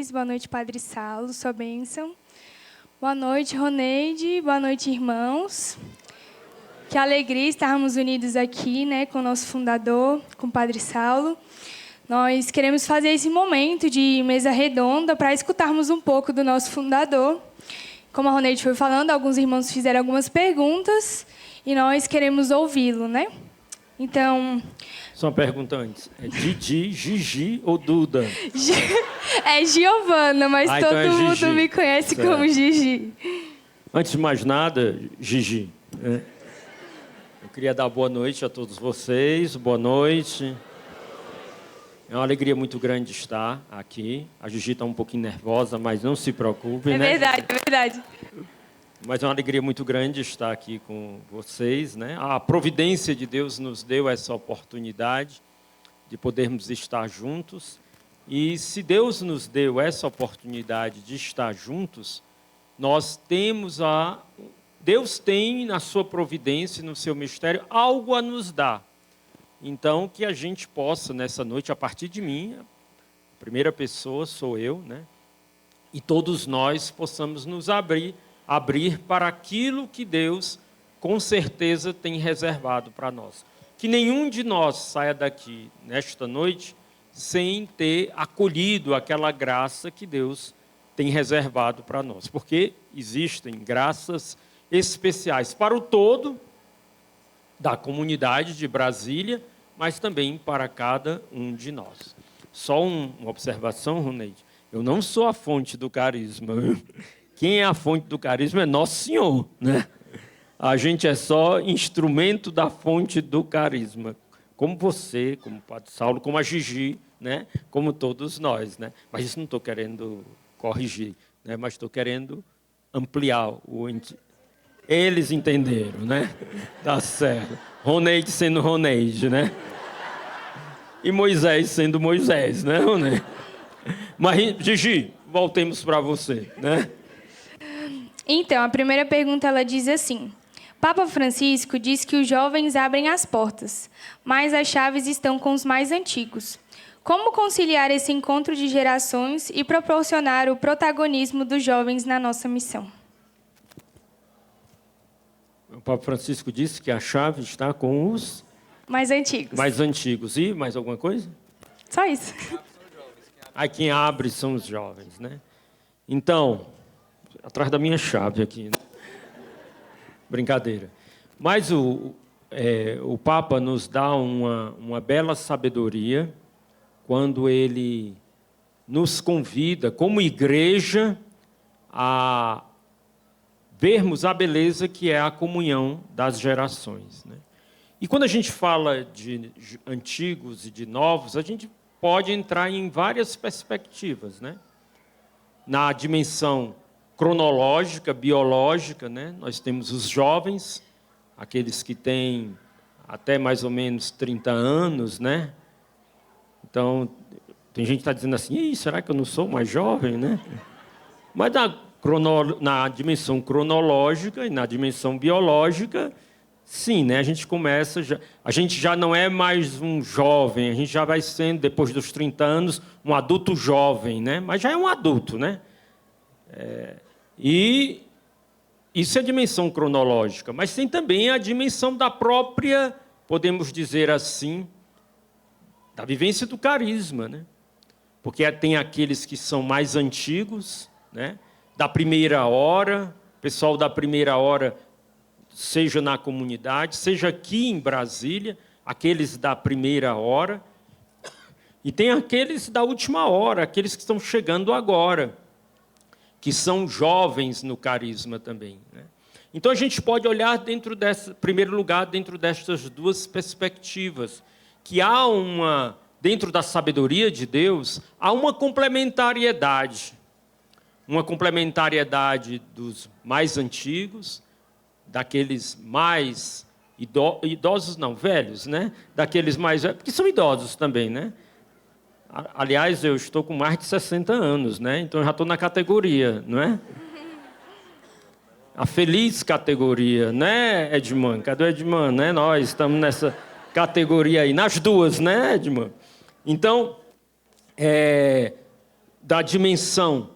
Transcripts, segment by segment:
vocês. Boa noite, Padre Saulo, sua bênção. Boa noite, Roneide. Boa noite, irmãos. Que alegria estarmos unidos aqui, né, com o nosso fundador, com o Padre Saulo. Nós queremos fazer esse momento de mesa redonda para escutarmos um pouco do nosso fundador. Como a Roneide foi falando, alguns irmãos fizeram algumas perguntas e nós queremos ouvi-lo, né? Então... Só uma pergunta antes. É Didi, Gigi ou Duda? É Giovana, mas então todo é mundo Gigi. me conhece Certo. como Gigi. Antes de mais nada, Gigi, né? Eu queria dar boa noite a todos vocês. Boa noite. É uma alegria muito grande estar aqui. A Gigi está um pouquinho nervosa, mas não se preocupe, É né? verdade, é verdade. Mas é uma alegria muito grande estar aqui com vocês, né? A providência de Deus nos deu essa oportunidade de podermos estar juntos. E se Deus nos deu essa oportunidade de estar juntos, Deus tem na sua providência, no seu mistério, algo a nos dar. Então, que a gente possa, nessa noite, a partir de mim, a primeira pessoa sou eu, né? E todos nós possamos nos abrir para aquilo que Deus, com certeza, tem reservado para nós. Que nenhum de nós saia daqui, nesta noite, sem ter acolhido aquela graça que Deus tem reservado para nós. Porque existem graças especiais para o todo da comunidade de Brasília, mas também para cada um de nós. Só uma observação, Roneide. Eu não sou a fonte do carisma. Quem é a fonte do carisma é Nosso Senhor, né? A gente é só instrumento da fonte do carisma. Como você, como o Padre Saulo, como a Gigi, né? Como todos nós, né? Mas isso não estou querendo corrigir, né? Mas estou querendo ampliar o... Eles entenderam, né? Tá certo. Roneide sendo Roneide, né? E Moisés sendo Moisés, né, Roneide? Mas, Gigi, voltemos para você, né? Então, a primeira pergunta, ela diz assim: Papa Francisco diz que os jovens abrem as portas, mas as chaves estão com os mais antigos. Como conciliar esse encontro de gerações e proporcionar o protagonismo dos jovens na nossa missão? O Papa Francisco disse que a chave está com os mais antigos. Mais antigos. E mais alguma coisa? Só isso. Aí quem abre são os jovens, né? Então, atrás da minha chave aqui. Né? Brincadeira. Mas o Papa nos dá uma bela sabedoria quando ele nos convida, como igreja, a vermos a beleza que é a comunhão das gerações, né? E quando a gente fala de antigos e de novos, a gente pode entrar em várias perspectivas, né? Na dimensão cronológica, biológica, né? Nós temos os jovens, aqueles que têm até mais ou menos 30 anos, né? Então, tem gente que está dizendo assim, será que eu não sou mais jovem, né? Mas na dimensão cronológica e na dimensão biológica, sim, né? A gente já não é mais um jovem, a gente já vai sendo, depois dos 30 anos, um adulto jovem, né? Mas já é um adulto, né? E isso é a dimensão cronológica, mas tem também a dimensão da própria, podemos dizer assim, da vivência do carisma, né? Porque tem aqueles que são mais antigos, né? Da primeira hora, pessoal da primeira hora, seja na comunidade, seja aqui em Brasília, aqueles da primeira hora, e tem aqueles da última hora, aqueles que estão chegando agora, que são jovens no carisma também, né? Então a gente pode olhar primeiro lugar, dentro destas duas perspectivas, que há dentro da sabedoria de Deus, há uma complementariedade dos mais antigos, daqueles mais idosos, não, velhos, né? Daqueles mais velhos, porque são idosos também, né? Aliás, eu estou com mais de 60 anos, né? Então eu já estou na categoria, não é? A feliz categoria, né, Edman? Cadê o Edman, né? Nós estamos nessa categoria aí, nas duas, né, Edman? Então, da dimensão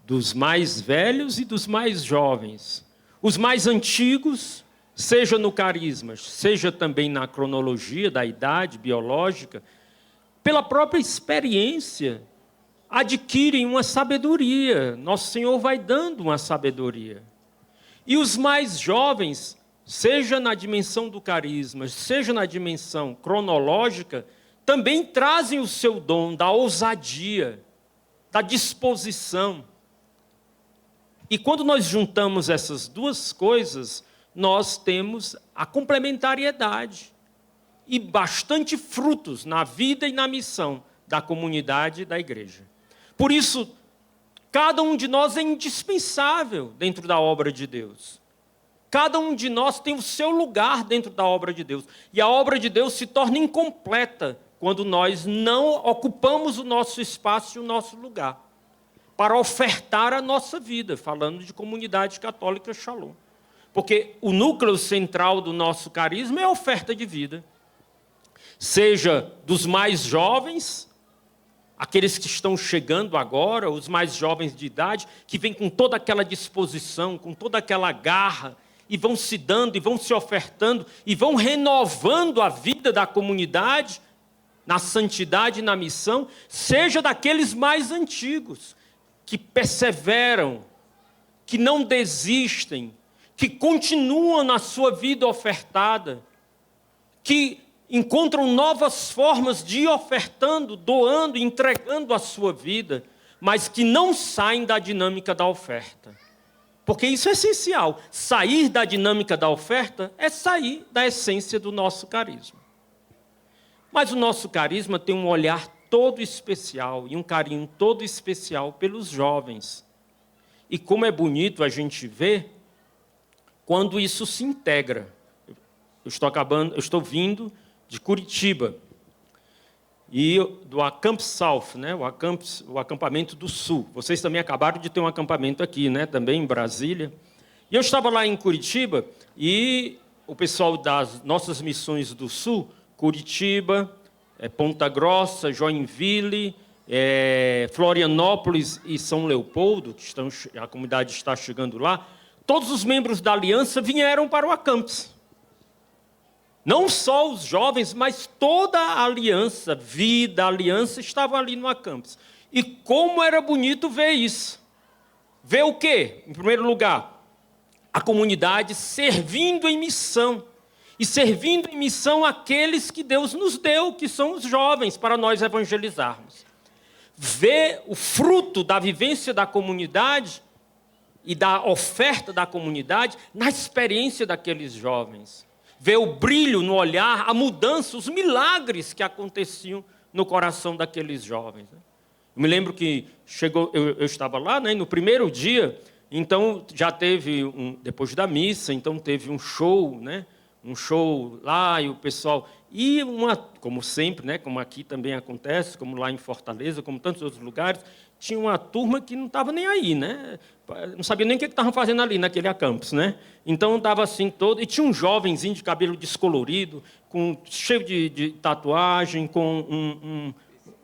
dos mais velhos e dos mais jovens. Os mais antigos, seja no carisma, seja também na cronologia da idade biológica, pela própria experiência, adquirem uma sabedoria. Nosso Senhor vai dando uma sabedoria. E os mais jovens, seja na dimensão do carisma, seja na dimensão cronológica, também trazem o seu dom da ousadia, da disposição. E quando nós juntamos essas duas coisas, nós temos a complementariedade e bastante frutos na vida e na missão da comunidade e da igreja. Por isso, cada um de nós é indispensável dentro da obra de Deus. Cada um de nós tem o seu lugar dentro da obra de Deus. E a obra de Deus se torna incompleta quando nós não ocupamos o nosso espaço e o nosso lugar para ofertar a nossa vida, falando de comunidade católica Shalom. Porque o núcleo central do nosso carisma é a oferta de vida. Seja dos mais jovens, aqueles que estão chegando agora, os mais jovens de idade, que vêm com toda aquela disposição, com toda aquela garra, e vão se dando, e vão se ofertando, e vão renovando a vida da comunidade, na santidade e na missão, seja daqueles mais antigos, que perseveram, que não desistem, que continuam na sua vida ofertada, que encontram novas formas de ir ofertando, doando, entregando a sua vida, mas que não saem da dinâmica da oferta. Porque isso é essencial. Sair da dinâmica da oferta é sair da essência do nosso carisma. Mas o nosso carisma tem um olhar todo especial e um carinho todo especial pelos jovens. E como é bonito a gente ver quando isso se integra. Eu estou vindo de Curitiba e do Acamp South, né? o acampamento do Sul. Vocês também acabaram de ter um acampamento aqui, né? Também em Brasília. E eu estava lá em Curitiba e o pessoal das nossas missões do Sul, Curitiba, Ponta Grossa, Joinville, Florianópolis e São Leopoldo, que a comunidade está chegando lá, todos os membros da aliança vieram para o Acampes. Não só os jovens, mas toda a aliança, vida, aliança, estavam ali no Acampes. E como era bonito ver isso. Ver o quê? Em primeiro lugar, a comunidade servindo em missão. E servindo em missão aqueles que Deus nos deu, que são os jovens, para nós evangelizarmos. Ver o fruto da vivência da comunidade e da oferta da comunidade na experiência daqueles jovens. Ver o brilho no olhar, a mudança, os milagres que aconteciam no coração daqueles jovens. Eu me lembro que eu estava lá, né, no primeiro dia, então já teve, depois da missa, então teve um show, né? Um show lá e o pessoal... E como sempre, né, como aqui também acontece, como lá em Fortaleza, como tantos outros lugares, tinha uma turma que não estava nem aí, né? Não sabia nem o que estavam fazendo ali naquele acampus, né? Então estava assim todo... E tinha um jovenzinho de cabelo descolorido, cheio de tatuagem, com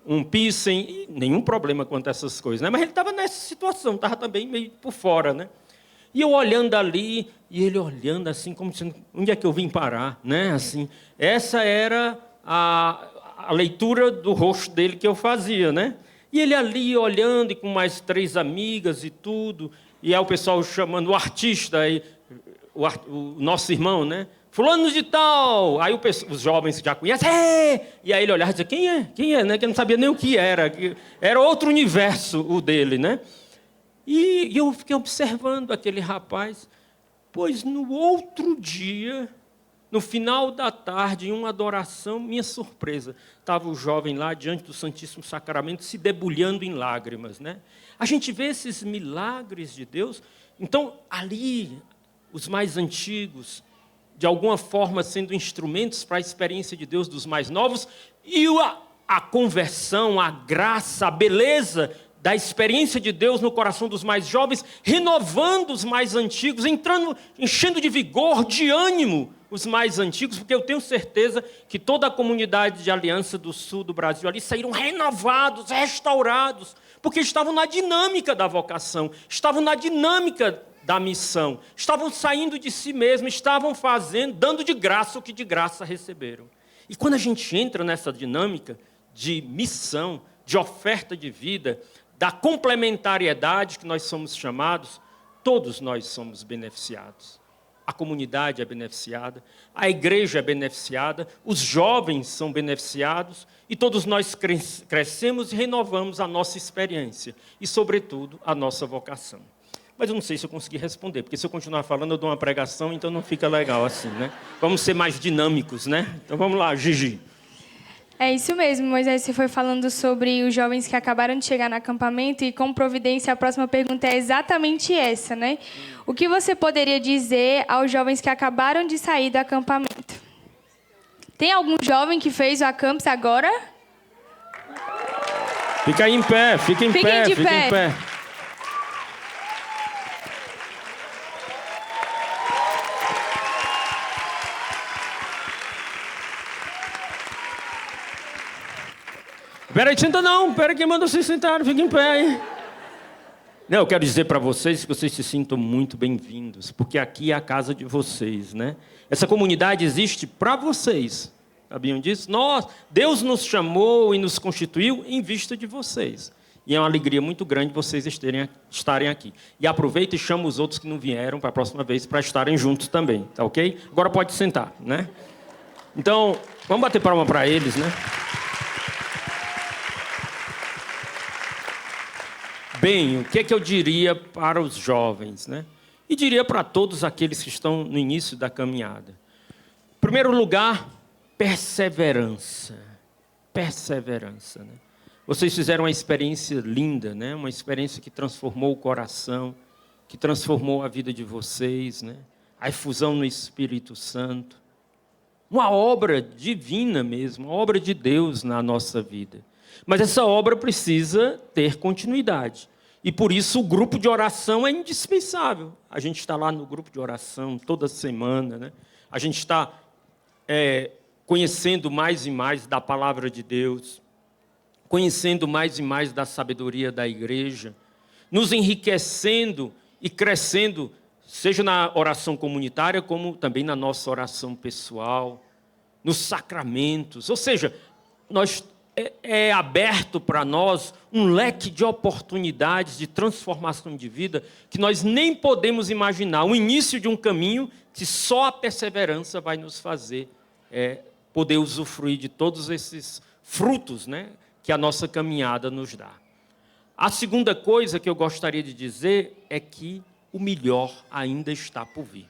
um piercing, e nenhum problema quanto a essas coisas, né? Mas ele estava nessa situação, estava também meio por fora, né? E eu olhando ali, e ele olhando assim, como dizendo, onde é que eu vim parar? Né? Assim, essa era a leitura do rosto dele que eu fazia, né? E ele ali olhando, e com mais 3 amigas e tudo, e aí o pessoal chamando o artista, aí, o nosso irmão, né? Fulano de tal! Aí os jovens já conhecem, e aí ele olhava e dizia, quem é? Quem é? Né? Que eu não sabia nem o que era. Era outro universo o dele, né? E eu fiquei observando aquele rapaz, pois no outro dia, no final da tarde, em uma adoração, minha surpresa, estava o jovem lá diante do Santíssimo Sacramento se debulhando em lágrimas, né? A gente vê esses milagres de Deus, então ali, os mais antigos, de alguma forma sendo instrumentos para a experiência de Deus dos mais novos, e a conversão, a graça, a beleza da experiência de Deus no coração dos mais jovens, renovando os mais antigos, enchendo de vigor, de ânimo, os mais antigos, porque eu tenho certeza que toda a comunidade de Aliança do Sul do Brasil ali saíram renovados, restaurados, porque estavam na dinâmica da vocação, estavam na dinâmica da missão, estavam saindo de si mesmos, estavam fazendo, dando de graça o que de graça receberam. E quando a gente entra nessa dinâmica de missão, de oferta de vida, da complementariedade que nós somos chamados, todos nós somos beneficiados. A comunidade é beneficiada, a igreja é beneficiada, os jovens são beneficiados e todos nós crescemos e renovamos a nossa experiência e, sobretudo, a nossa vocação. Mas eu não sei se eu consegui responder, porque se eu continuar falando eu dou uma pregação, então não fica legal assim, né? Vamos ser mais dinâmicos, né? Então vamos lá, Gigi. É isso mesmo, Moisés, você foi falando sobre os jovens que acabaram de chegar no acampamento e, com providência, a próxima pergunta é exatamente essa, né? O que você poderia dizer aos jovens que acabaram de sair do acampamento? Tem algum jovem que fez o Acampus agora? Fica aí em pé, fica em pé, fica em pé. Peraí, senta não. Peraí, quem manda vocês sentarem? Fica em pé aí. Não, eu quero dizer para vocês que vocês se sintam muito bem-vindos, porque aqui é a casa de vocês, né? Essa comunidade existe para vocês. Sabiam disso? Deus nos chamou e nos constituiu em vista de vocês. E é uma alegria muito grande vocês estarem aqui. E aproveita e chama os outros que não vieram para a próxima vez para estarem juntos também, tá ok? Agora pode sentar, né? Então, vamos bater palma para eles, né? Bem, o que é que eu diria para os jovens, né? E diria para todos aqueles que estão no início da caminhada. Em primeiro lugar, perseverança. Perseverança, né? Vocês fizeram uma experiência linda, né? Uma experiência que transformou o coração, que transformou a vida de vocês, né? A efusão no Espírito Santo. Uma obra divina mesmo, uma obra de Deus na nossa vida. Mas essa obra precisa ter continuidade. E por isso o grupo de oração é indispensável. A gente está lá no grupo de oração toda semana, né? A gente está conhecendo mais e mais da palavra de Deus, conhecendo mais e mais da sabedoria da igreja, nos enriquecendo e crescendo, seja na oração comunitária, como também na nossa oração pessoal, nos sacramentos. Ou seja, é aberto para nós um leque de oportunidades de transformação de vida que nós nem podemos imaginar. O início de um caminho que só a perseverança vai nos fazer poder usufruir de todos esses frutos, né, que a nossa caminhada nos dá. A segunda coisa que eu gostaria de dizer é que o melhor ainda está por vir.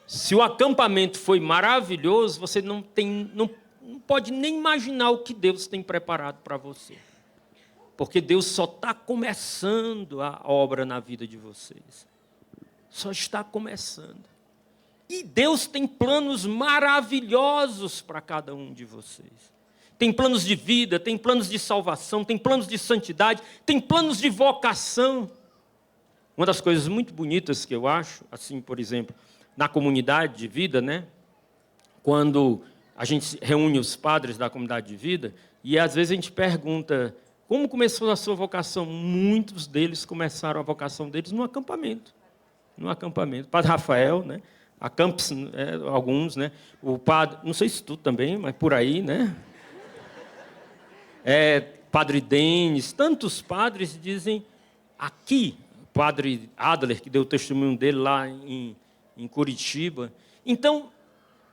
Se o acampamento foi maravilhoso, você não pode nem imaginar o que Deus tem preparado para você. Porque Deus só está começando a obra na vida de vocês. Só está começando. E Deus tem planos maravilhosos para cada um de vocês. Tem planos de vida, tem planos de salvação, tem planos de santidade, tem planos de vocação. Uma das coisas muito bonitas que eu acho, assim, por exemplo, na comunidade de vida, né? Quando a gente reúne os padres da comunidade de vida e, às vezes, a gente pergunta como começou a sua vocação. Muitos deles começaram a vocação deles no acampamento. No acampamento. O padre Rafael, né? A Campos, alguns, né? O padre, não sei se tu também, mas por aí, né? Padre Denis, tantos padres dizem aqui, o padre Adler, que deu o testemunho dele lá em Curitiba. Então,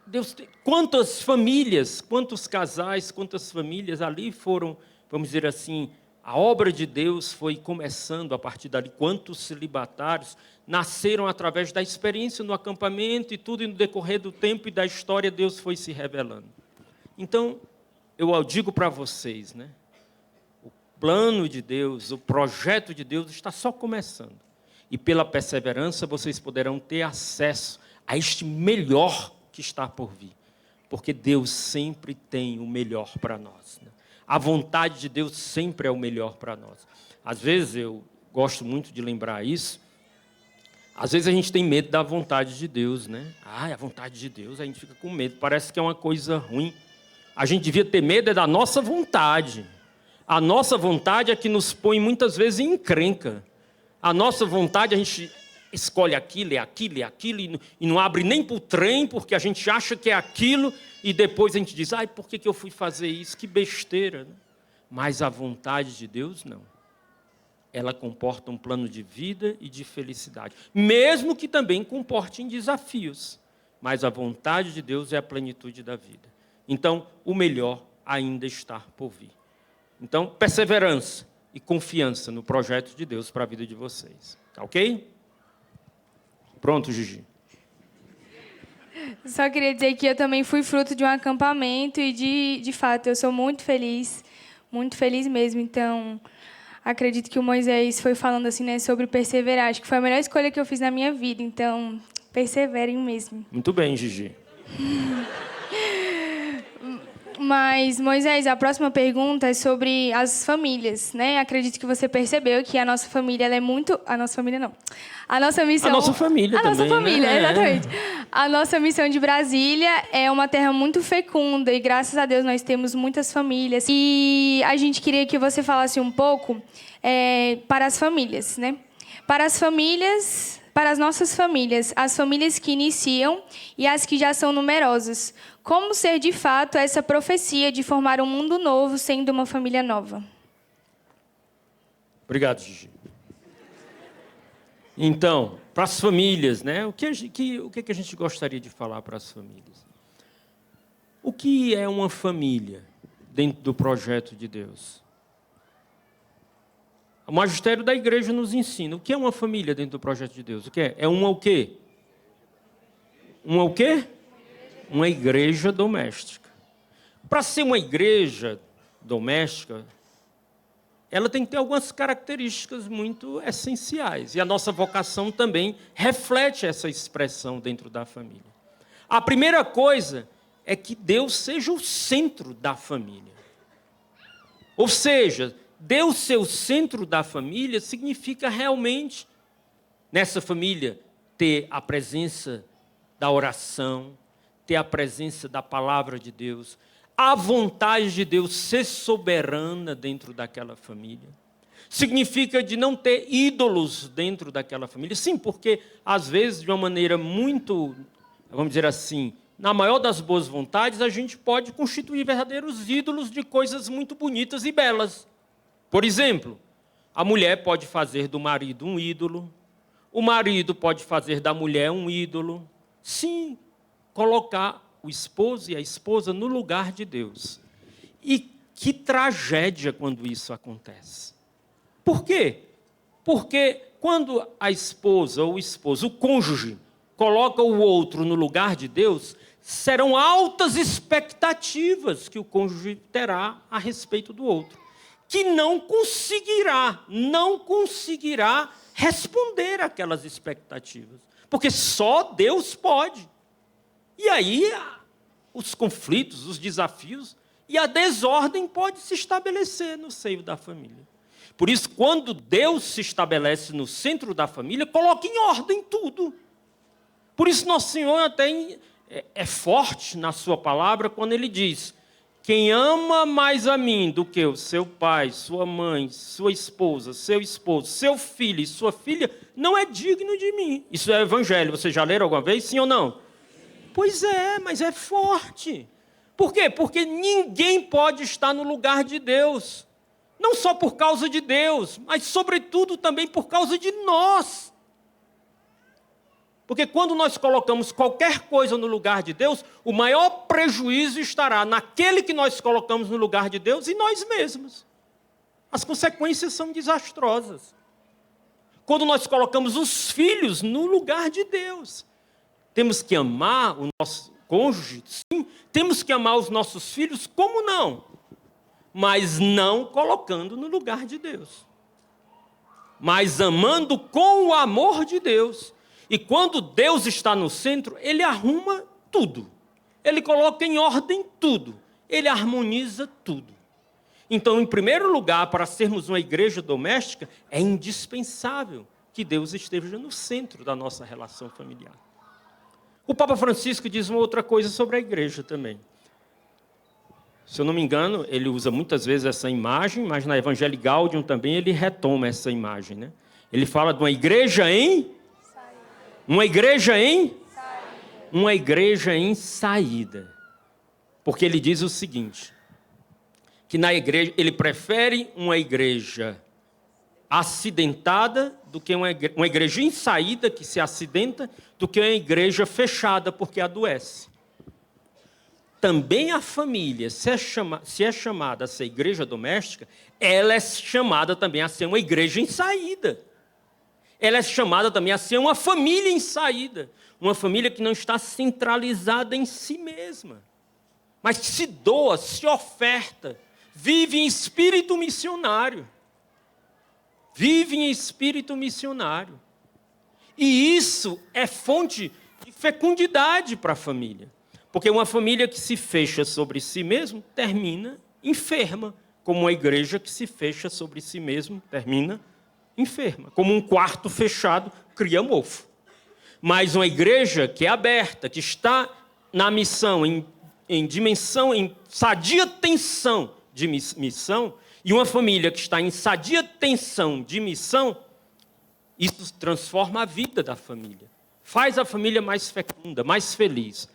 Deus tem, quantas famílias, quantos casais, quantas famílias ali foram, vamos dizer assim, a obra de Deus foi começando a partir dali. Quantos celibatários nasceram através da experiência no acampamento e tudo, e no decorrer do tempo e da história, Deus foi se revelando. Então, eu digo para vocês, né? O plano de Deus, o projeto de Deus está só começando. E pela perseverança, vocês poderão ter acesso a este melhor que está por vir, porque Deus sempre tem o melhor para nós, né? A vontade de Deus sempre é o melhor para nós. Às vezes eu gosto muito de lembrar isso, Às vezes a gente tem medo da vontade de Deus, né? A vontade de Deus, a gente fica com medo, parece que é uma coisa ruim. A gente devia ter medo da nossa vontade. A nossa vontade é que nos põe muitas vezes em encrenca. A nossa vontade, a gente escolhe aquilo, e não abre nem para o trem, porque a gente acha que é aquilo, e depois a gente diz, por que eu fui fazer isso? Que besteira. Mas a vontade de Deus, não. Ela comporta um plano de vida e de felicidade, mesmo que também comporte desafios. Mas a vontade de Deus é a plenitude da vida. Então, o melhor ainda está por vir. Então, perseverança e confiança no projeto de Deus para a vida de vocês. Tá ok? Pronto, Gigi. Só queria dizer que eu também fui fruto de um acampamento e, de fato, eu sou muito feliz mesmo. Então, acredito que o Moisés foi falando assim, né, sobre perseverar. Acho que foi a melhor escolha que eu fiz na minha vida. Então, perseverem mesmo. Muito bem, Gigi. Mas, Moisés, a próxima pergunta é sobre as famílias, né? Acredito que você percebeu que a nossa família, ela é muito... A nossa família, não. A nossa missão... A nossa família também, nossa família, né? Exatamente. A nossa missão de Brasília é uma terra muito fecunda e, graças a Deus, nós temos muitas famílias. E a gente queria que você falasse um pouco para as famílias, né? Para as nossas famílias, as famílias que iniciam e as que já são numerosas. Como ser, de fato, essa profecia de formar um mundo novo sendo uma família nova? Obrigado, Gigi. Então, para as famílias, né? O que a gente gostaria de falar para as famílias? O que é uma família dentro do projeto de Deus? O magistério da igreja nos ensina. O que é uma família dentro do projeto de Deus? O que é? É uma o quê? Uma o quê? Uma igreja doméstica. Para ser uma igreja doméstica, ela tem que ter algumas características muito essenciais. E a nossa vocação também reflete essa expressão dentro da família. A primeira coisa é que Deus seja o centro da família. Ou seja, Deus ser o centro da família significa realmente, nessa família, ter a presença da oração, ter a presença da palavra de Deus, a vontade de Deus ser soberana dentro daquela família. Significa de não ter ídolos dentro daquela família. Sim, porque, às vezes, de uma maneira muito, vamos dizer assim, na maior das boas vontades, a gente pode constituir verdadeiros ídolos de coisas muito bonitas e belas. Por exemplo, a mulher pode fazer do marido um ídolo, o marido pode fazer da mulher um ídolo. Sim, colocar o esposo e a esposa no lugar de Deus. E que tragédia quando isso acontece. Por quê? Porque quando a esposa ou o esposo, o cônjuge, coloca o outro no lugar de Deus, serão altas expectativas que o cônjuge terá a respeito do outro, que não conseguirá responder àquelas expectativas, porque só Deus pode. E aí os conflitos, os desafios e a desordem pode se estabelecer no seio da família. Por isso, quando Deus se estabelece no centro da família, coloca em ordem tudo. Por isso, Nosso Senhor até é forte na sua palavra quando Ele diz: quem ama mais a mim do que o seu pai, sua mãe, sua esposa, seu esposo, seu filho e sua filha, não é digno de mim. Isso é evangelho. Vocês já leram alguma vez? Sim ou não? Pois é, mas é forte. Por quê? Porque ninguém pode estar no lugar de Deus. Não só por causa de Deus, mas, sobretudo, também por causa de nós. Porque quando nós colocamos qualquer coisa no lugar de Deus, o maior prejuízo estará naquele que nós colocamos no lugar de Deus e nós mesmos. As consequências são desastrosas. Quando nós colocamos os filhos no lugar de Deus, temos que amar o nosso cônjuge, sim. Temos que amar os nossos filhos, como não? Mas não colocando no lugar de Deus. Mas amando com o amor de Deus. E quando Deus está no centro, Ele arruma tudo. Ele coloca em ordem tudo. Ele harmoniza tudo. Então, em primeiro lugar, para sermos uma igreja doméstica, é indispensável que Deus esteja no centro da nossa relação familiar. O Papa Francisco diz uma outra coisa sobre a igreja também. Se eu não me engano, ele usa muitas vezes essa imagem, mas na Evangelii Gaudium também ele retoma essa imagem, né? Ele fala de uma igreja em... Uma igreja em... Uma igreja em saída. Porque ele diz o seguinte, que na igreja, ele prefere uma igreja acidentada do que uma igreja em saída que se acidenta, do que uma igreja fechada porque adoece. Também a família, se é chamada a ser igreja doméstica, ela é chamada também a ser uma igreja em saída. Ela é chamada também a ser uma família em saída. Uma família que não está centralizada em si mesma, mas que se doa, se oferta, vive em espírito missionário. Vive em espírito missionário. E isso é fonte de fecundidade para a família. Porque uma família que se fecha sobre si mesma termina enferma. Como uma igreja que se fecha sobre si mesma termina enferma. Como um quarto fechado cria mofo. Mas uma igreja que é aberta, que está na missão, em dimensão, em sadia tensão de missão, e uma família que está em sadia tensão de missão, isso transforma a vida da família. Faz a família mais fecunda, mais feliz.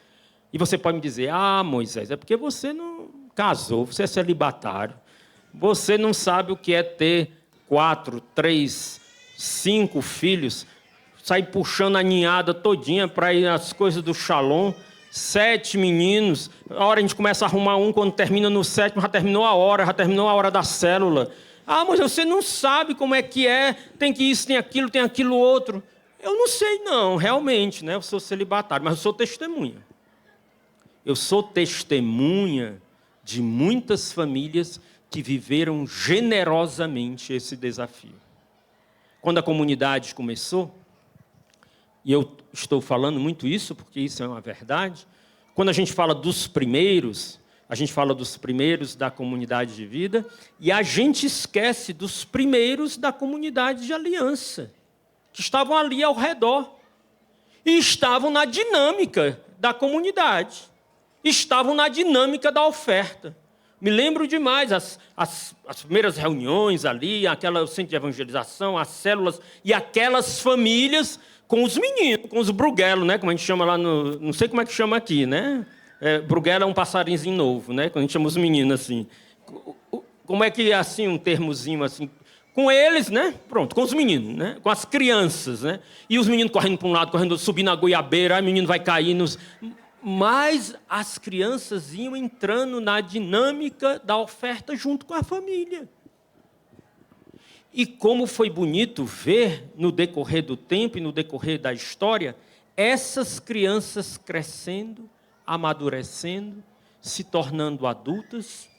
E você pode me dizer, Moisés, é porque você não casou, você é celibatário. Você não sabe o que é ter 4, 3, 5 filhos, sair puxando a ninhada todinha para ir às coisas do Shalom, 7 meninos, a hora a gente começa a arrumar um, quando termina no 7º, já terminou a hora da célula. Mas você não sabe como é que é, tem que isso, tem aquilo outro. Eu não sei não, realmente, né? Eu sou celibatário, mas eu sou testemunha. Eu sou testemunha de muitas famílias que viveram generosamente esse desafio. Quando a comunidade começou, e eu estou falando muito isso, porque isso é uma verdade, quando a gente fala dos primeiros, a gente fala dos primeiros da comunidade de vida, e a gente esquece dos primeiros da comunidade de aliança, que estavam ali ao redor, e estavam na dinâmica da comunidade, estavam na dinâmica da oferta. Me lembro demais as primeiras reuniões ali, o centro de evangelização, as células, e aquelas famílias com os meninos, com os bruguelos, né? Como a gente chama lá não sei como é que chama aqui, né? Bruguelo é um passarinhozinho novo, né? Quando a gente chama os meninos assim. Como é que é assim, um termozinho assim? Com eles, né? Pronto, com os meninos, né? Com as crianças, né? E os meninos correndo para um lado, correndo, subindo a goiabeira, aí o menino vai cair nos... Mas as crianças iam entrando na dinâmica da oferta junto com a família. E como foi bonito ver, no decorrer do tempo e no decorrer da história, essas crianças crescendo, amadurecendo, se tornando adultas,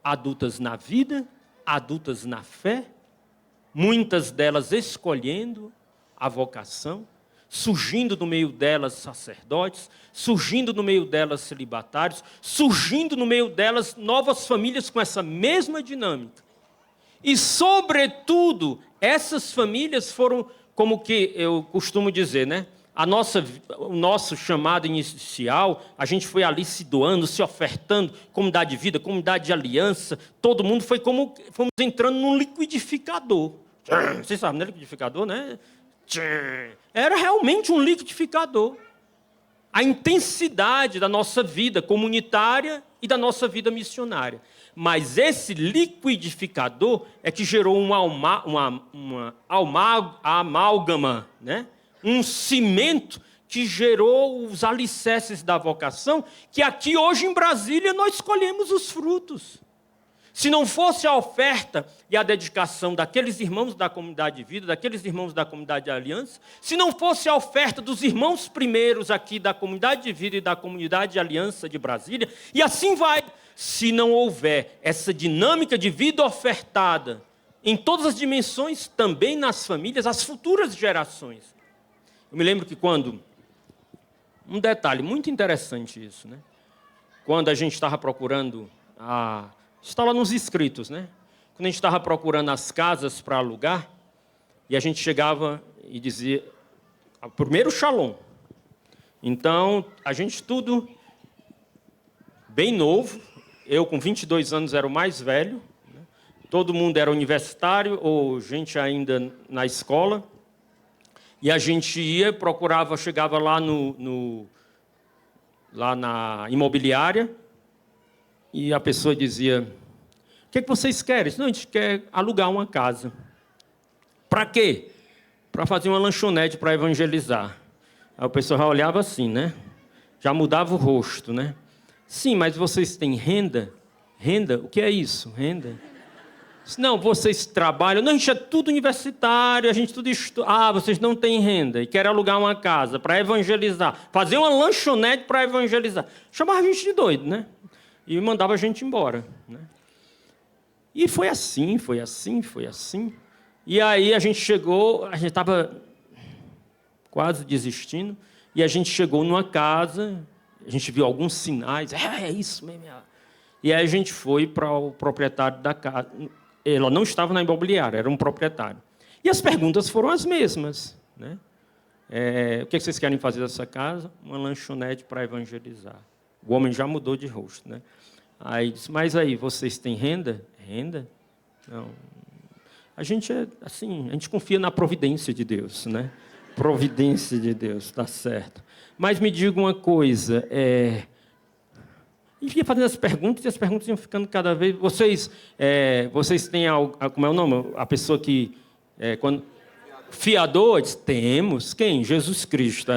adultas na vida, adultas na fé, muitas delas escolhendo a vocação, surgindo no meio delas sacerdotes, surgindo no meio delas celibatários, surgindo no meio delas novas famílias com essa mesma dinâmica. E, sobretudo, essas famílias foram, como que eu costumo dizer, né? O nosso chamado inicial, a gente foi ali se doando, se ofertando, comunidade de vida, comunidade de aliança, todo mundo foi como, fomos entrando num liquidificador. Vocês sabem, né? Liquidificador, né? Era realmente um liquidificador. A intensidade da nossa vida comunitária e da nossa vida missionária. Mas esse liquidificador é que gerou uma amálgama, né? Um cimento que gerou os alicerces da vocação, que aqui hoje em Brasília nós colhemos os frutos. Se não fosse a oferta e a dedicação daqueles irmãos da comunidade de vida, daqueles irmãos da comunidade de aliança, se não fosse a oferta dos irmãos primeiros aqui da comunidade de vida e da comunidade de aliança de Brasília, e assim vai, se não houver essa dinâmica de vida ofertada em todas as dimensões, também nas famílias, as futuras gerações. Eu me lembro que quando, um detalhe muito interessante isso, né? Quando a gente estava procurando está lá nos escritos, né? Quando a gente estava procurando as casas para alugar, e a gente chegava e dizia, primeiro Shalom. Então, a gente tudo bem novo, eu com 22 anos era o mais velho, né? Todo mundo era universitário ou gente ainda na escola, e a gente procurava, chegava lá lá na imobiliária, e a pessoa dizia, o que vocês querem? Não, a gente quer alugar uma casa. Para quê? Para fazer uma lanchonete para evangelizar. Aí o pessoal já olhava assim, né? Já mudava o rosto, né? Sim, mas vocês têm renda? Renda? O que é isso? Renda? Não, vocês trabalham... Não, a gente é tudo universitário, a gente tudo estuda. Ah, vocês não têm renda e querem alugar uma casa para evangelizar. Fazer uma lanchonete para evangelizar. Chamava a gente de doido, né? E mandava a gente embora, né? E foi assim, foi assim, foi assim. E aí a gente chegou, a gente estava quase desistindo, e a gente chegou numa casa, a gente viu alguns sinais, é isso mesmo. E aí a gente foi para o proprietário da casa. Ela não estava na imobiliária, era um proprietário. E as perguntas foram as mesmas, né? O que vocês querem fazer dessa casa? Uma lanchonete para evangelizar. O homem já mudou de rosto, né? Aí disse, mas aí, vocês têm renda? Renda? Não. A gente é assim, a gente confia na providência de Deus, né? Providência de Deus, está certo. Mas me diga uma coisa, ia fazendo as perguntas e as perguntas iam ficando cada vez... Vocês têm, como é o nome? A pessoa que... Fiador? Diz, temos. Quem? Jesus Cristo.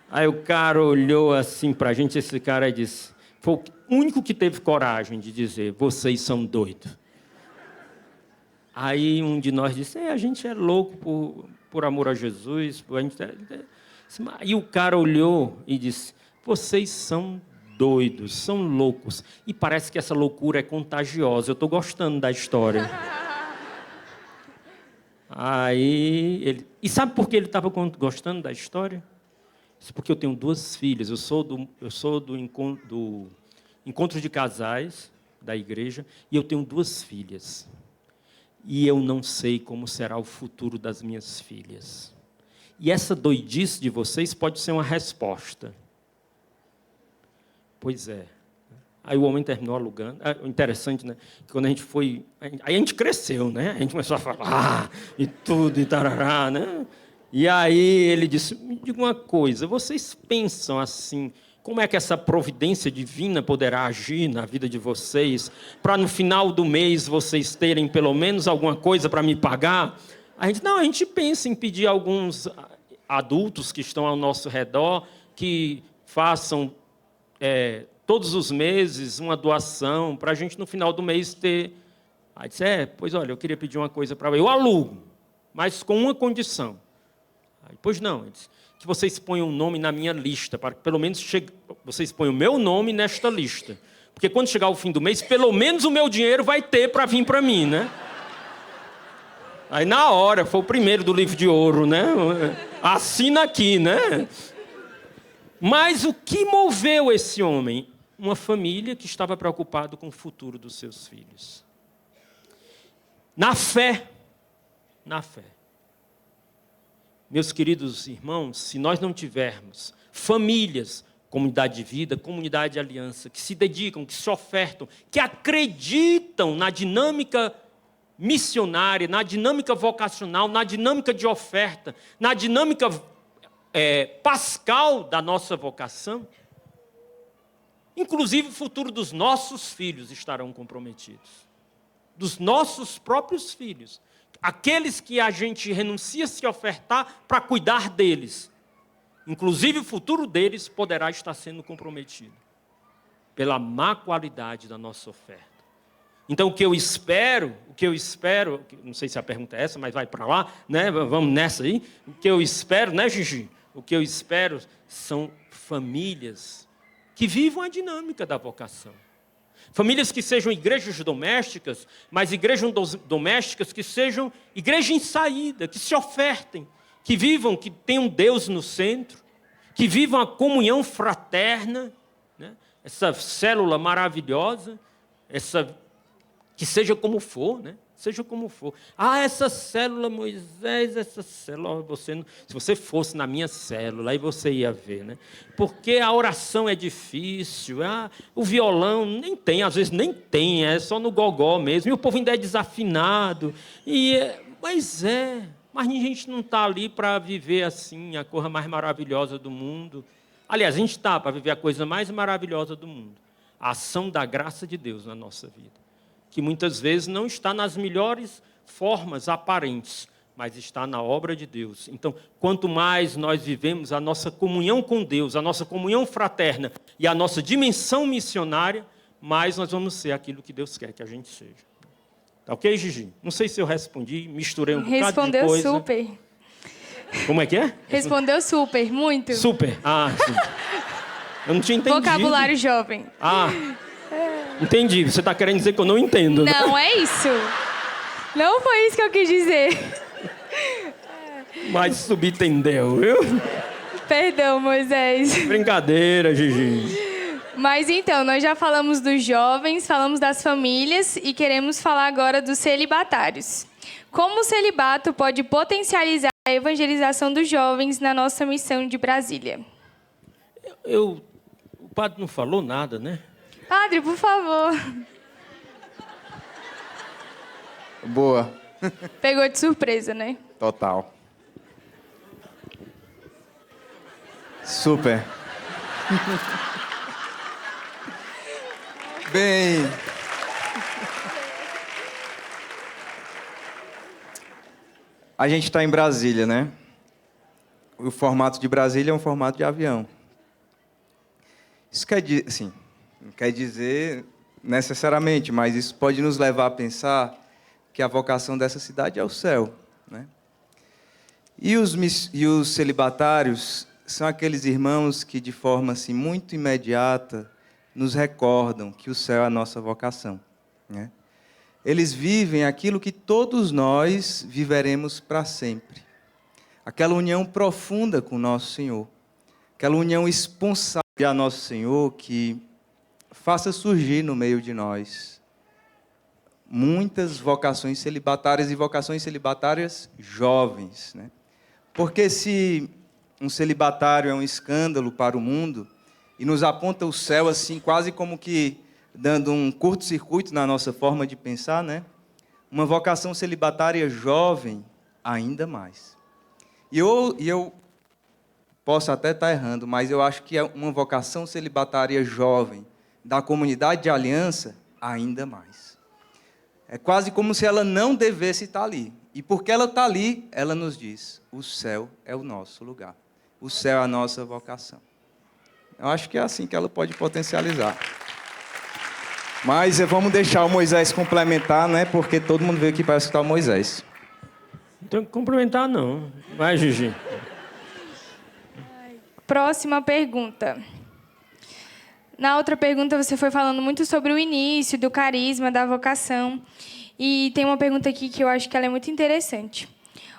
Aí o cara olhou assim para a gente, esse cara disse... Foi o único que teve coragem de dizer, vocês são doidos. Aí um de nós disse, a gente é louco por amor a Jesus. E o cara olhou e disse, vocês são doidos, são loucos. E parece que essa loucura é contagiosa. Eu estou gostando da história. E sabe por que ele estava gostando da história? Porque eu tenho 2 filhas. Eu sou do encontro de casais da igreja e eu tenho 2 filhas. E eu não sei como será o futuro das minhas filhas. E essa doidice de vocês pode ser uma resposta. Pois é. Aí o homem terminou alugando. Interessante, né? Que quando a gente foi... Aí a gente cresceu, né? A gente começou a falar e tudo, e tarará, né? E aí ele disse, me diga uma coisa, vocês pensam assim... Como é que essa providência divina poderá agir na vida de vocês, para no final do mês vocês terem pelo menos alguma coisa para me pagar? A gente pensa em pedir a alguns adultos que estão ao nosso redor que façam todos os meses uma doação para a gente no final do mês ter... Aí disse, pois olha, eu queria pedir uma coisa para eu alugo, mas com uma condição. Aí, pois não, ele disse, que vocês ponham um nome na minha lista, para que pelo menos vocês ponham o meu nome nesta lista. Porque quando chegar o fim do mês, pelo menos o meu dinheiro vai ter para vir para mim, né? Aí na hora, foi o primeiro do livro de ouro, né? Assina aqui, né? Mas o que moveu esse homem? Uma família que estava preocupada com o futuro dos seus filhos. Na fé. Meus queridos irmãos, se nós não tivermos famílias, comunidade de vida, comunidade de aliança, que se dedicam, que se ofertam, que acreditam na dinâmica missionária, na dinâmica vocacional, na dinâmica de oferta, na dinâmica pascal da nossa vocação, inclusive o futuro dos nossos filhos estarão comprometidos. Dos nossos próprios filhos. Aqueles que a gente renuncia a se ofertar para cuidar deles. Inclusive o futuro deles poderá estar sendo comprometido pela má qualidade da nossa oferta. Então o que eu espero, não sei se a pergunta é essa, mas vai para lá, né? Vamos nessa aí. O que eu espero, né, Gigi? O que eu espero são famílias que vivam a dinâmica da vocação. Famílias que sejam igrejas domésticas, mas igrejas domésticas que sejam igreja em saída, que se ofertem, que vivam, que tenham Deus no centro, que vivam a comunhão fraterna, né? Essa célula maravilhosa, essa Que seja como for, né? Seja como for. Ah, essa célula, Moisés, essa célula, se você fosse na minha célula, aí você ia ver, né? Porque a oração é difícil, o violão nem tem, às vezes nem tem, é só no gogó mesmo, e o povo ainda é desafinado. Mas a gente não está ali para viver assim, a coisa mais maravilhosa do mundo. Aliás, a gente está para viver a coisa mais maravilhosa do mundo. A ação da graça de Deus na nossa vida. Que muitas vezes não está nas melhores formas aparentes, mas está na obra de Deus. Então, quanto mais nós vivemos a nossa comunhão com Deus, a nossa comunhão fraterna e a nossa dimensão missionária, mais nós vamos ser aquilo que Deus quer que a gente seja. Tá ok, Gigi? Não sei se eu respondi, misturei um bocado de coisa. Respondeu super. Como é que é? Respondeu super, muito. Super. Sim. Eu não tinha entendido. Vocabulário jovem. Entendi. Você está querendo dizer que eu não entendo, né? Não, é isso. Não foi isso que eu quis dizer. Mas subentendeu, viu? Perdão, Moisés. Brincadeira, Gigi. Mas então, nós já falamos dos jovens, falamos das famílias e queremos falar agora dos celibatários. Como o celibato pode potencializar a evangelização dos jovens na nossa missão de Brasília? O padre não falou nada, né? Padre, por favor. Boa. Pegou de surpresa, né? Total. Super. Bem... A gente está em Brasília, né? O formato de Brasília é um formato de avião. Isso quer dizer, assim, não quer dizer necessariamente, mas isso pode nos levar a pensar que a vocação dessa cidade é o céu, né? E os celibatários são aqueles irmãos que, de forma assim, muito imediata, nos recordam que o céu é a nossa vocação, né? Eles vivem aquilo que todos nós viveremos para sempre. Aquela união profunda com o nosso Senhor. Aquela união esponsável a nosso Senhor que faça surgir no meio de nós muitas vocações celibatárias e vocações celibatárias jovens, né? Porque se um celibatário é um escândalo para o mundo e nos aponta o céu assim, quase como que dando um curto-circuito na nossa forma de pensar, né? Uma vocação celibatária jovem, ainda mais. E eu posso até estar errando, mas eu acho que é uma vocação celibatária jovem da comunidade de aliança, ainda mais. É quase como se ela não devesse estar ali. E porque ela está ali, ela nos diz, o céu é o nosso lugar. O céu é a nossa vocação. Eu acho que é assim que ela pode potencializar. Mas vamos deixar o Moisés complementar, né? Porque todo mundo veio aqui para escutar o Moisés. Não tenho que complementar, não. Vai, Gigi. Próxima pergunta. Na outra pergunta, você foi falando muito sobre o início, do carisma, da vocação. E tem uma pergunta aqui que eu acho que ela é muito interessante.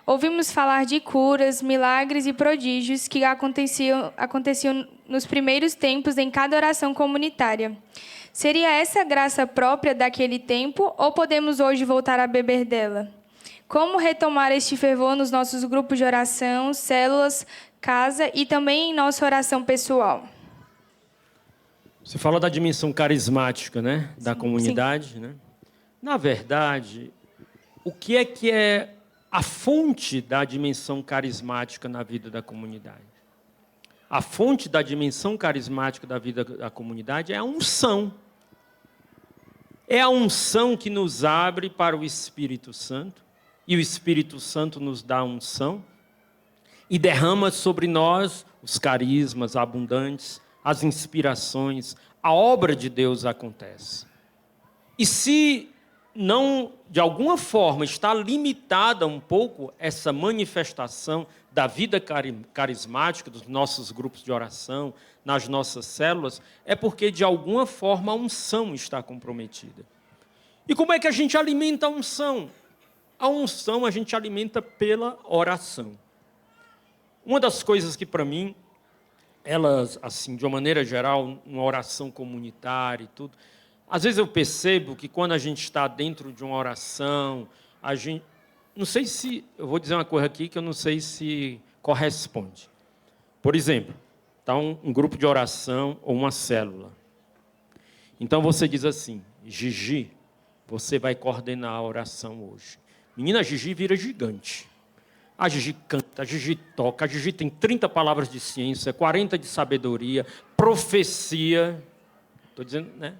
Ouvimos falar de curas, milagres e prodígios que aconteciam nos primeiros tempos em cada oração comunitária. Seria essa graça própria daquele tempo ou podemos hoje voltar a beber dela? Como retomar este fervor nos nossos grupos de oração, células, casa e também em nossa oração pessoal? Você fala da dimensão carismática, né? Da comunidade, sim. Né? Na verdade, o que é a fonte da dimensão carismática na vida da comunidade? A fonte da dimensão carismática da vida da comunidade é a unção. É a unção que nos abre para o Espírito Santo, e o Espírito Santo nos dá a unção e derrama sobre nós os carismas abundantes, as inspirações, a obra de Deus acontece. E se não, de alguma forma, está limitada um pouco essa manifestação da vida carismática dos nossos grupos de oração, nas nossas células, é porque, de alguma forma, a unção está comprometida. E como é que a gente alimenta a unção? A unção a gente alimenta pela oração. Uma das coisas que, para mim, elas, assim, de uma maneira geral, uma oração comunitária e tudo, Às vezes eu percebo que quando a gente está dentro de uma oração, a gente... Não sei se... Eu vou dizer uma coisa aqui que eu não sei se corresponde. Por exemplo, está um grupo de oração ou uma célula. Então você diz assim, Gigi, você vai coordenar a oração hoje. Menina, a Gigi vira gigante. A Gigi canta, a Gigi toca, a Gigi tem 30 palavras de ciência, 40 de sabedoria, profecia. Estou dizendo, né?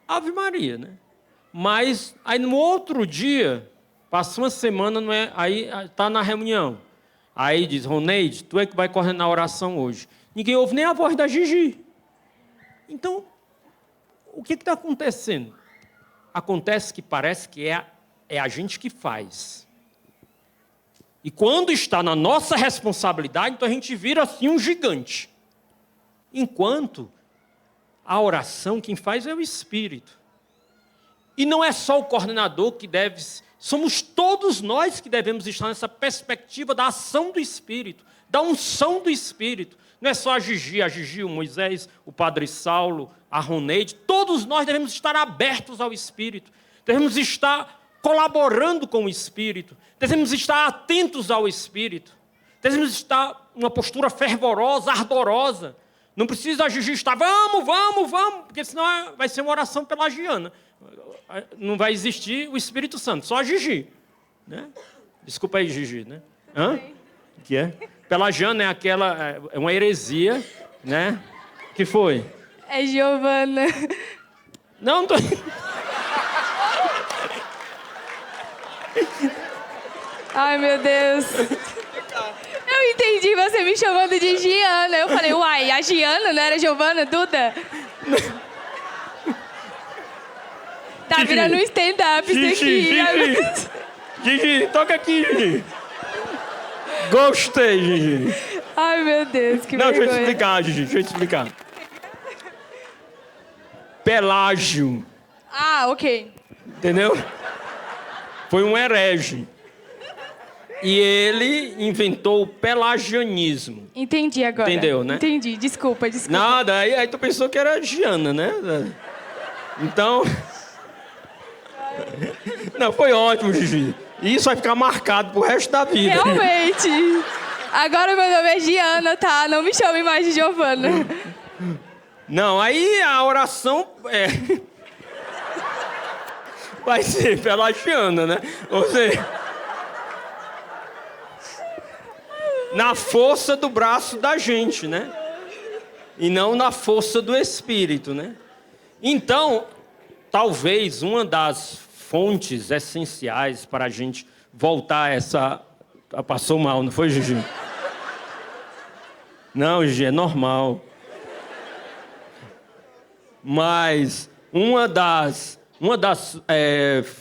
Ave Maria, né? Mas aí no outro dia, passa uma semana, não é? Aí está na reunião. Aí diz, Roneide, tu é que vai coordenar a oração hoje. Ninguém ouve nem a voz da Gigi. Então, o que está acontecendo? Acontece que parece que é a gente que faz. E quando está na nossa responsabilidade, então a gente vira assim um gigante. Enquanto a oração, quem faz é o Espírito. E não é só o coordenador que deve... Somos todos nós que devemos estar nessa perspectiva da ação do Espírito, da unção do Espírito. Não é só a Gigi, o Moisés, o Padre Saulo, a Roneide. Todos nós devemos estar abertos ao Espírito. Devemos estar colaborando com o Espírito. Devemos estar atentos ao Espírito. Devemos estar numa postura fervorosa, ardorosa. Não precisa a Gigi estar, vamos, porque senão vai ser uma oração pelagiana. Não vai existir o Espírito Santo, só a Gigi. Né? Desculpa aí, Gigi. Né? Hã? O que é? Pelagiana é uma heresia, né? Que foi? É Giovana. Não tô... Ai, meu Deus. Eu entendi você me chamando de Giana. Eu falei, uai, a Giana não era Giovana, Duda? Tá Gigi, virando um stand-up isso aqui. Gigi, toca aqui, Gigi. Gostei, Gigi. Ai, meu Deus, que não, vergonha. deixa eu explicar, Gigi, deixa eu explicar. Pelágio. Ah, ok. Entendeu? Foi um herege. E ele inventou o pelagianismo. Entendi agora. Entendeu, né? Entendi, desculpa. Nada, aí tu pensou que era Giana, né? Então... Não, foi ótimo, Gigi. Isso vai ficar marcado pro resto da vida. Realmente. Agora meu nome é Giana, tá? Não me chame mais de Giovana. Não, aí a oração vai ser pelagiana, né? Ou seja, na força do braço da gente, né? E não na força do Espírito, né? Então, talvez uma das fontes essenciais para a gente voltar a essa... Passou mal, não foi, Gigi? Não, Gigi, é normal. Mas uma das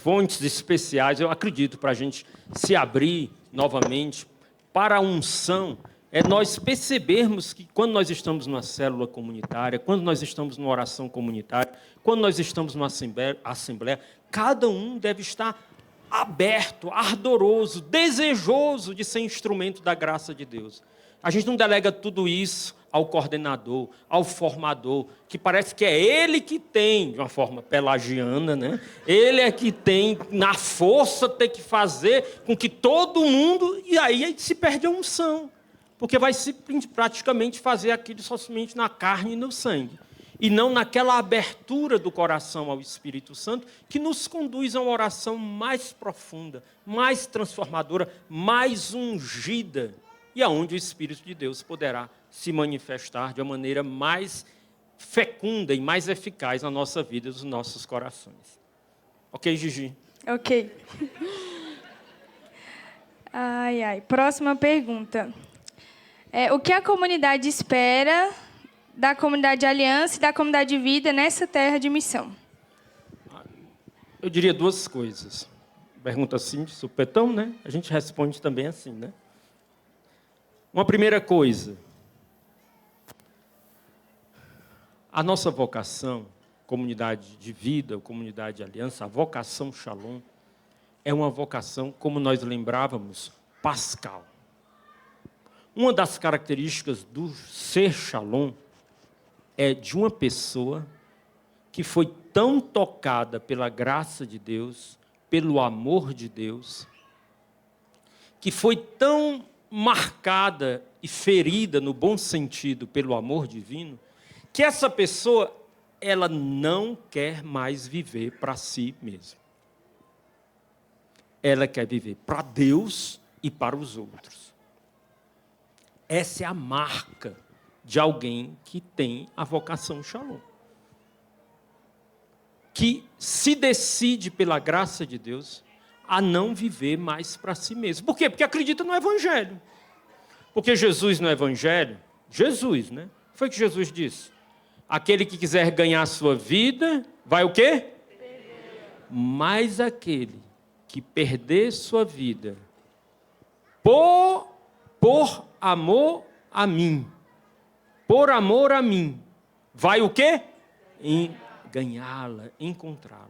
fontes especiais, eu acredito, para a gente se abrir novamente para a unção, é nós percebermos que quando nós estamos numa célula comunitária, quando nós estamos numa oração comunitária, quando nós estamos numa assembleia, cada um deve estar aberto, ardoroso, desejoso de ser instrumento da graça de Deus. A gente não delega tudo isso ao coordenador, ao formador, que parece que é ele que tem, de uma forma pelagiana, né? Ele é que tem, na força, ter que fazer com que todo mundo... E aí se perde a unção, porque vai se praticamente fazer aquilo somente na carne e no sangue, e não naquela abertura do coração ao Espírito Santo, que nos conduz a uma oração mais profunda, mais transformadora, mais ungida, e aonde o Espírito de Deus poderá se manifestar de uma maneira mais fecunda e mais eficaz na nossa vida e nos nossos corações. Ok, Gigi? Ok. Ai. Próxima pergunta. O que a comunidade espera da comunidade Aliança e da comunidade de vida nessa terra de missão? Eu diria duas coisas. Pergunta assim, de supetão, né? A gente responde também assim, né? Uma primeira coisa. A nossa vocação, comunidade de vida, comunidade de aliança, a vocação Shalom, é uma vocação, como nós lembrávamos, pascal. Uma das características do ser Shalom é de uma pessoa que foi tão tocada pela graça de Deus, pelo amor de Deus, que foi tão marcada e ferida, no bom sentido, pelo amor divino, que essa pessoa, ela não quer mais viver para si mesma. Ela quer viver para Deus e para os outros. Essa é a marca de alguém que tem a vocação Shalom. Que se decide pela graça de Deus a não viver mais para si mesmo. Por quê? Porque acredita no Evangelho. Porque Jesus no Evangelho, Jesus, né? Foi o que Jesus disse. Aquele que quiser ganhar a sua vida, vai o quê? Perder. Mas aquele que perder sua vida por amor a mim, por amor a mim, vai o quê? Ganhá-la, encontrá-la.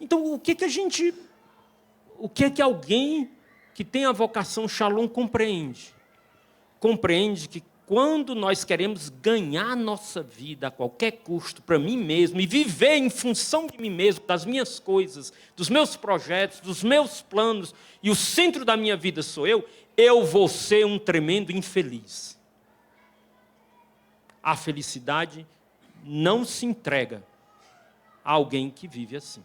Então, o que que alguém que tem a vocação Shalom compreende? Compreende que quando nós queremos ganhar a nossa vida a qualquer custo para mim mesmo e viver em função de mim mesmo, das minhas coisas, dos meus projetos, dos meus planos, e o centro da minha vida sou eu vou ser um tremendo infeliz. A felicidade não se entrega a alguém que vive assim.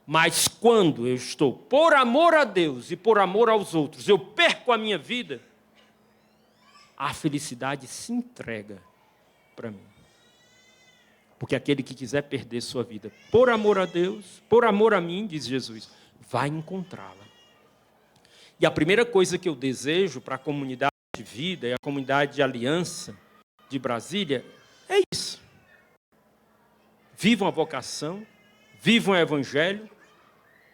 Mas quando eu estou por amor a Deus e por amor aos outros, eu perco a minha vida, a felicidade se entrega para mim. Porque aquele que quiser perder sua vida por amor a Deus, por amor a mim, diz Jesus, vai encontrá-la. E a primeira coisa que eu desejo para a comunidade de vida e a comunidade de aliança de Brasília é isso. Vivam a vocação, vivam o Evangelho,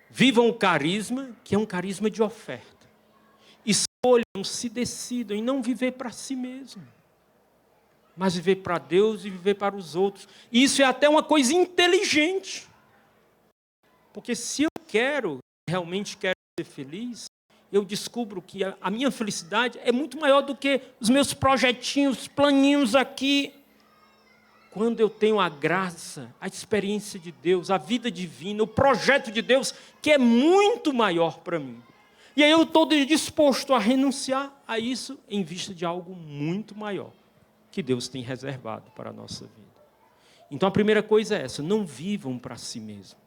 vivam o carisma, que é um carisma de oferta. Escolham, se decidam em não viver para si mesmo, mas viver para Deus e viver para os outros. E isso é até uma coisa inteligente. Porque se eu realmente quero ser feliz, eu descubro que a minha felicidade é muito maior do que os meus projetinhos, planinhos aqui. Quando eu tenho a graça, a experiência de Deus, a vida divina, o projeto de Deus, que é muito maior para mim. E aí eu estou disposto a renunciar a isso em vista de algo muito maior que Deus tem reservado para a nossa vida. Então a primeira coisa é essa, não vivam para si mesmos.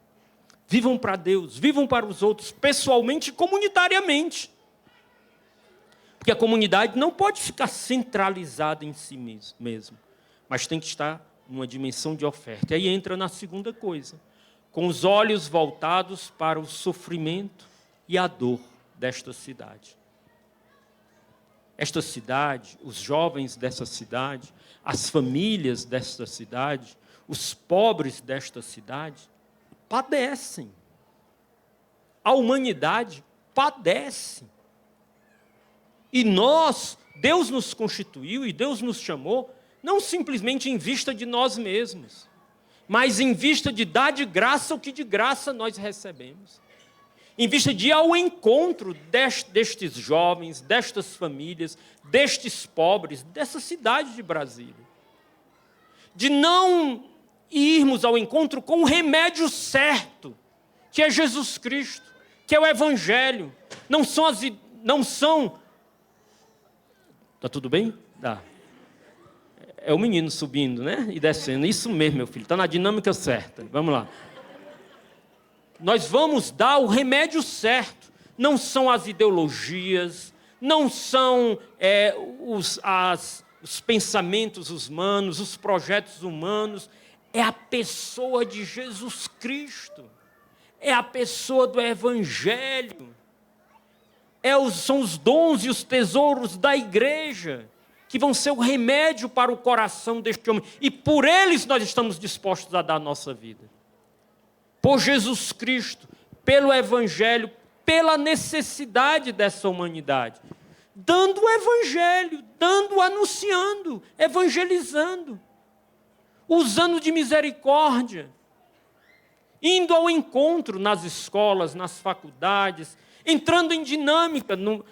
Vivam para Deus, vivam para os outros, pessoalmente e comunitariamente. Porque a comunidade não pode ficar centralizada em si mesmo, mas tem que estar numa dimensão de oferta. E aí entra na segunda coisa, com os olhos voltados para o sofrimento e a dor desta cidade. Esta cidade, os jovens dessa cidade, as famílias desta cidade, os pobres desta cidade, padecem. A humanidade padece. E Deus nos constituiu e Deus nos chamou, não simplesmente em vista de nós mesmos, mas em vista de dar de graça o que de graça nós recebemos. Em vista de ir ao encontro destes jovens, destas famílias, destes pobres, dessa cidade de Brasília. De não irmos ao encontro com o remédio certo, que é Jesus Cristo, que é o Evangelho. Não são... Tá tudo bem? Tá. É o menino subindo, né? E descendo. Isso mesmo, meu filho. Está na dinâmica certa. Vamos lá. Nós vamos dar o remédio certo. Não são as ideologias, não são os pensamentos humanos, os projetos humanos. É a pessoa de Jesus Cristo. É a pessoa do Evangelho. São os dons e os tesouros da igreja que vão ser o remédio para o coração deste homem. E por eles nós estamos dispostos a dar a nossa vida. Por Jesus Cristo, pelo Evangelho, pela necessidade dessa humanidade. Dando o Evangelho, anunciando, evangelizando. Usando de misericórdia. Indo ao encontro nas escolas, nas faculdades, entrando em dinâmica no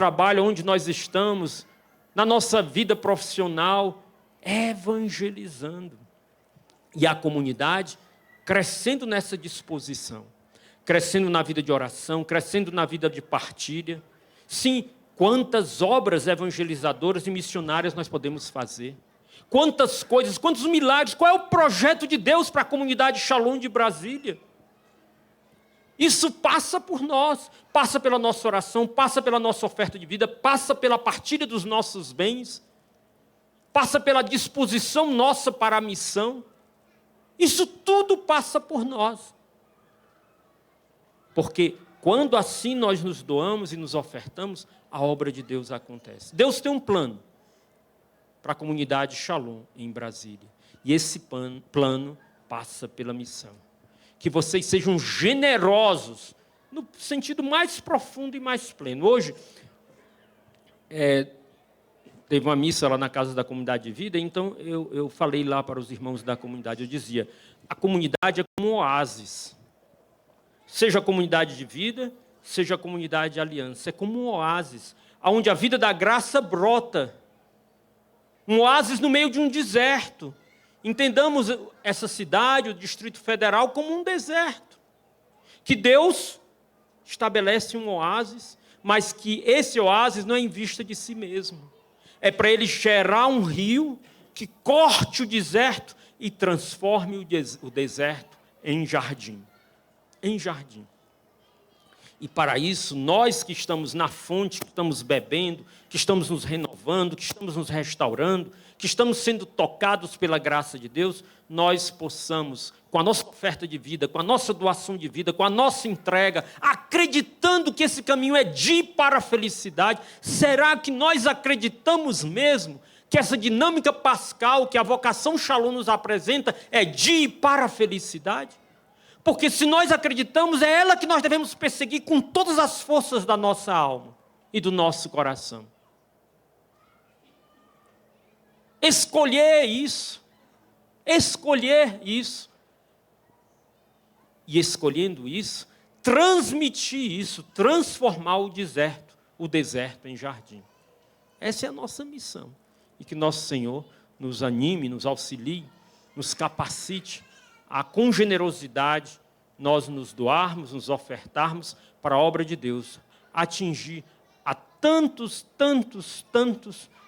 trabalho onde nós estamos, na nossa vida profissional, evangelizando. e a comunidade crescendo nessa disposição, crescendo na vida de oração, crescendo na vida de partilha. Sim, quantas obras evangelizadoras e missionárias nós podemos fazer? Quantas coisas, quantos milagres, qual é o projeto de Deus para a comunidade Shalom de Brasília? Isso passa por nós, passa pela nossa oração, passa pela nossa oferta de vida, passa pela partilha dos nossos bens, passa pela disposição nossa para a missão. Isso tudo passa por nós. Porque quando assim nós nos doamos e nos ofertamos, a obra de Deus acontece. Deus tem um plano para a comunidade Shalom em Brasília. E esse plano passa pela missão. Que vocês sejam generosos no sentido mais profundo e mais pleno. Hoje, teve uma missa lá na Casa da Comunidade de Vida, então eu falei lá para os irmãos da comunidade, eu dizia, a comunidade é como um oásis. Seja a comunidade de vida, seja a comunidade de aliança. É como um oásis, onde a vida da graça brota. Um oásis no meio de um deserto. Entendamos essa cidade, o Distrito Federal, como um deserto. Que Deus estabelece um oásis, mas que esse oásis não é em vista de si mesmo. É para ele gerar um rio que corte o deserto e transforme o deserto em jardim. Em jardim. E para isso, nós que estamos na fonte, que estamos bebendo, que estamos nos renovando, que estamos nos restaurando, que estamos sendo tocados pela graça de Deus, nós possamos, com a nossa oferta de vida, com a nossa doação de vida, com a nossa entrega, acreditando que esse caminho é de ir para a felicidade, será que nós acreditamos mesmo que essa dinâmica pascal que a vocação Shalom nos apresenta é de ir para a felicidade? Porque se nós acreditamos, é ela que nós devemos perseguir com todas as forças da nossa alma e do nosso coração. Escolher isso. Escolher isso. E escolhendo isso, transmitir isso, transformar o deserto em jardim. Essa é a nossa missão. E que nosso Senhor nos anime, nos auxilie, nos capacite a, com generosidade, nós nos doarmos, nos ofertarmos para a obra de Deus, atingir a tantos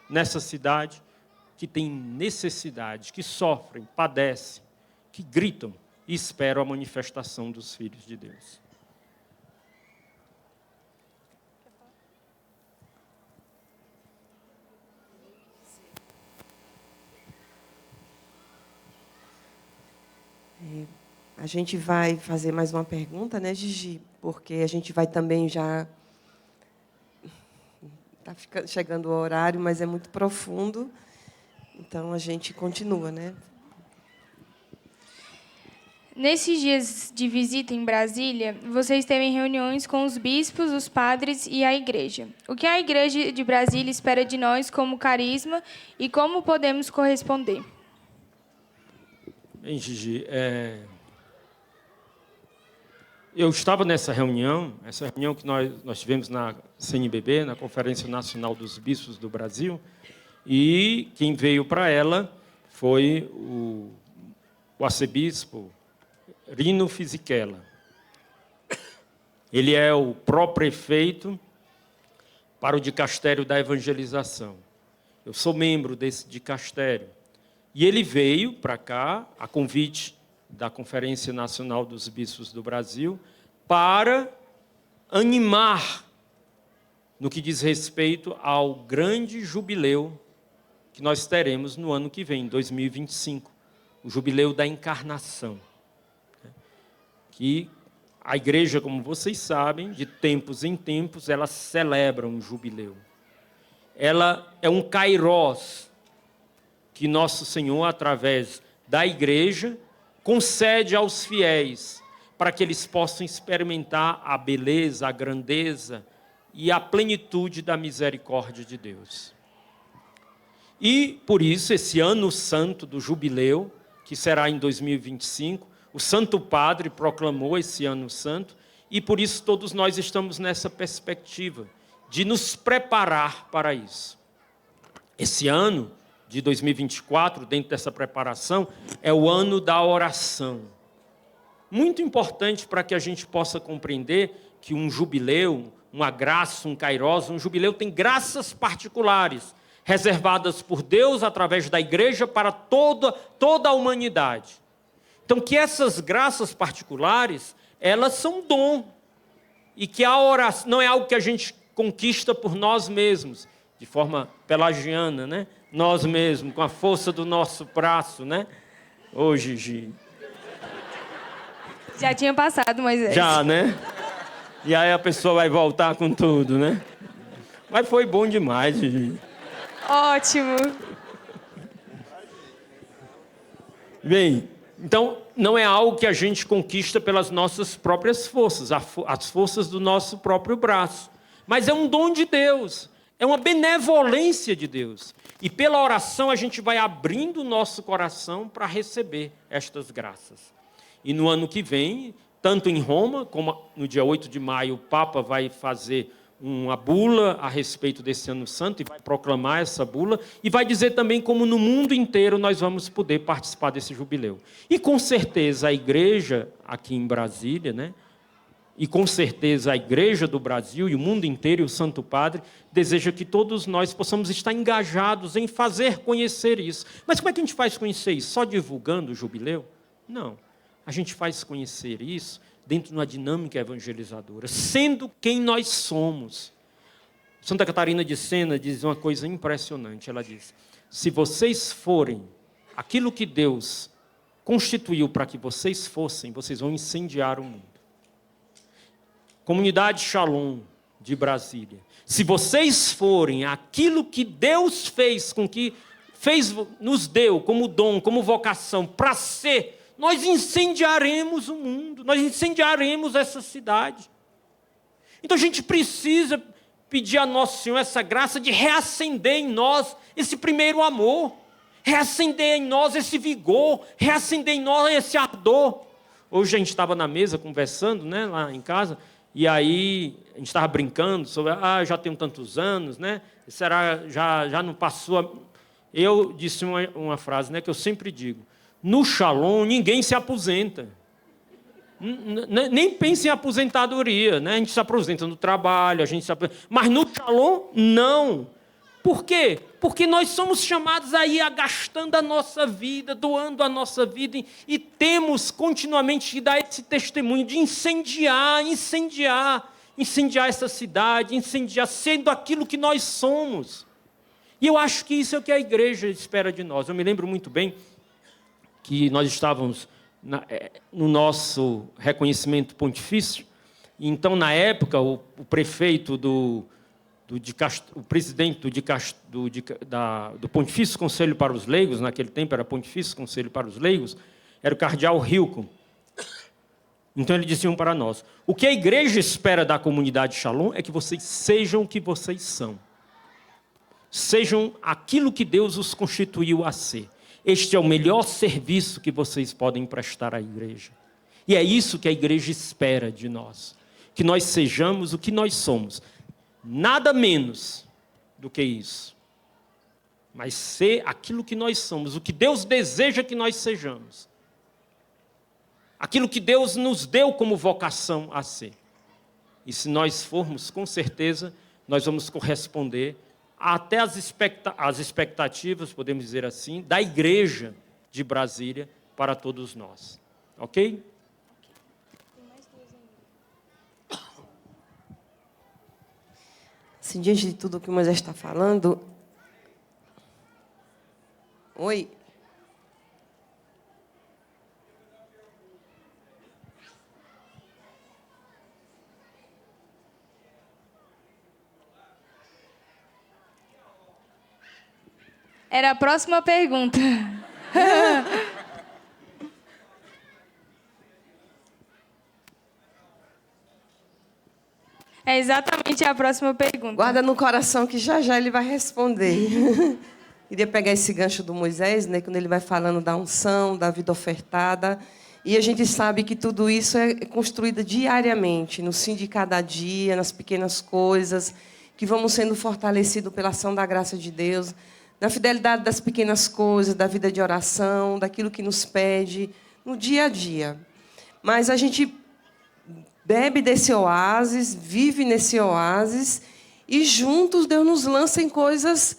nessa cidade que têm necessidade, que sofrem, padecem, que gritam e esperam a manifestação dos filhos de Deus. A gente vai fazer mais uma pergunta, né, Gigi? Porque a gente vai também já... Está chegando o horário, mas é muito profundo. Então, a gente continua, né? Nesses dias de visita em Brasília, vocês têm reuniões com os bispos, os padres e a igreja. O que a igreja de Brasília espera de nós como carisma e como podemos corresponder? Bem, Gigi, eu estava nessa reunião que nós tivemos na CNBB, na Conferência Nacional dos Bispos do Brasil, e quem veio para ela foi o arcebispo Rino Fisichella. Ele é o pró-prefeito para o dicastério da evangelização. Eu sou membro desse dicastério. E ele veio para cá, a convite da Conferência Nacional dos Bispos do Brasil, para animar no que diz respeito ao grande jubileu que nós teremos no ano que vem, 2025, o jubileu da encarnação. Que a igreja, como vocês sabem, de tempos em tempos, ela celebra um jubileu. Ela é um kairós que nosso Senhor, através da igreja, concede aos fiéis, para que eles possam experimentar a beleza, a grandeza e a plenitude da misericórdia de Deus. E, por isso, esse ano santo do jubileu, que será em 2025, o Santo Padre proclamou esse ano santo, e por isso todos nós estamos nessa perspectiva de nos preparar para isso. Esse ano de 2024, dentro dessa preparação, é o ano da oração. Muito importante para que a gente possa compreender que um jubileu, uma graça, um kairos, um jubileu tem graças particulares, reservadas por Deus através da igreja para toda a humanidade. Então, que essas graças particulares, elas são dom. E que a oração não é algo que a gente conquista por nós mesmos, de forma pelagiana, né? Nós mesmos, com a força do nosso braço, né? Ô, Gigi. Já tinha passado, Moisés. Já, né? E aí a pessoa vai voltar com tudo, né? Mas foi bom demais, Gigi. Ótimo. Bem, então não é algo que a gente conquista pelas nossas próprias forças, as forças do nosso próprio braço. Mas é um dom de Deus, é uma benevolência de Deus. E pela oração a gente vai abrindo o nosso coração para receber estas graças. E no ano que vem, tanto em Roma, como no dia 8 de maio, o Papa vai fazer uma bula a respeito desse ano santo e vai proclamar essa bula e vai dizer também como no mundo inteiro nós vamos poder participar desse jubileu. E com certeza a igreja aqui em Brasília, né? E com certeza a igreja do Brasil e o mundo inteiro e o Santo Padre deseja que todos nós possamos estar engajados em fazer conhecer isso. Mas como é que a gente faz conhecer isso? Só divulgando o jubileu? Não. A gente faz conhecer isso dentro de uma dinâmica evangelizadora, sendo quem nós somos. Santa Catarina de Sena diz uma coisa impressionante. Ela diz, se vocês forem aquilo que Deus constituiu para que vocês fossem, vocês vão incendiar o mundo. Comunidade Shalom de Brasília. Se vocês forem aquilo que Deus fez, nos deu como dom, como vocação, para ser, nós incendiaremos o mundo, nós incendiaremos essa cidade. Então a gente precisa pedir a Nosso Senhor essa graça de reacender em nós esse primeiro amor, reacender em nós esse vigor, reacender em nós esse ardor. Hoje a gente estava na mesa conversando, né, lá em casa, e aí a gente estava brincando sobre, já tenho tantos anos, né? Será já não passou? Eu disse uma frase, né, que eu sempre digo: no Shalom ninguém se aposenta. Nem pense em aposentadoria, né? A gente se aposenta no trabalho, mas no Shalom não. Por quê? Porque nós somos chamados aí a gastando a nossa vida, doando a nossa vida, e temos continuamente que dar esse testemunho de incendiar essa cidade, incendiar, sendo aquilo que nós somos. E eu acho que isso é o que a igreja espera de nós. Eu me lembro muito bem que nós estávamos no nosso reconhecimento pontifício, e então, na época, o prefeito o presidente do Pontifício Conselho para os Leigos, naquele tempo era Pontifício Conselho para os Leigos, era o cardeal Hilco. Então ele dizia para nós: o que a igreja espera da comunidade Shalom é que vocês sejam o que vocês são. Sejam aquilo que Deus os constituiu a ser. Este é o melhor serviço que vocês podem prestar à igreja. E é isso que a igreja espera de nós. Que nós sejamos o que nós somos. Nada menos do que isso. Mas ser aquilo que nós somos, o que Deus deseja que nós sejamos. Aquilo que Deus nos deu como vocação a ser. E se nós formos, com certeza, nós vamos corresponder até as expectativas, podemos dizer assim, da igreja de Brasília para todos nós. Ok? Assim, diante de tudo o que o Moisés está falando... Oi? Era a próxima pergunta. É exatamente a próxima pergunta. Guarda no coração que já ele vai responder. Queria pegar esse gancho do Moisés, né, quando ele vai falando da unção, da vida ofertada. E a gente sabe que tudo isso é construído diariamente, no sim de cada dia, nas pequenas coisas, que vamos sendo fortalecidos pela ação da graça de Deus, na fidelidade das pequenas coisas, da vida de oração, daquilo que nos pede no dia a dia. Mas a gente bebe desse oásis, vive nesse oásis, e juntos Deus nos lança em coisas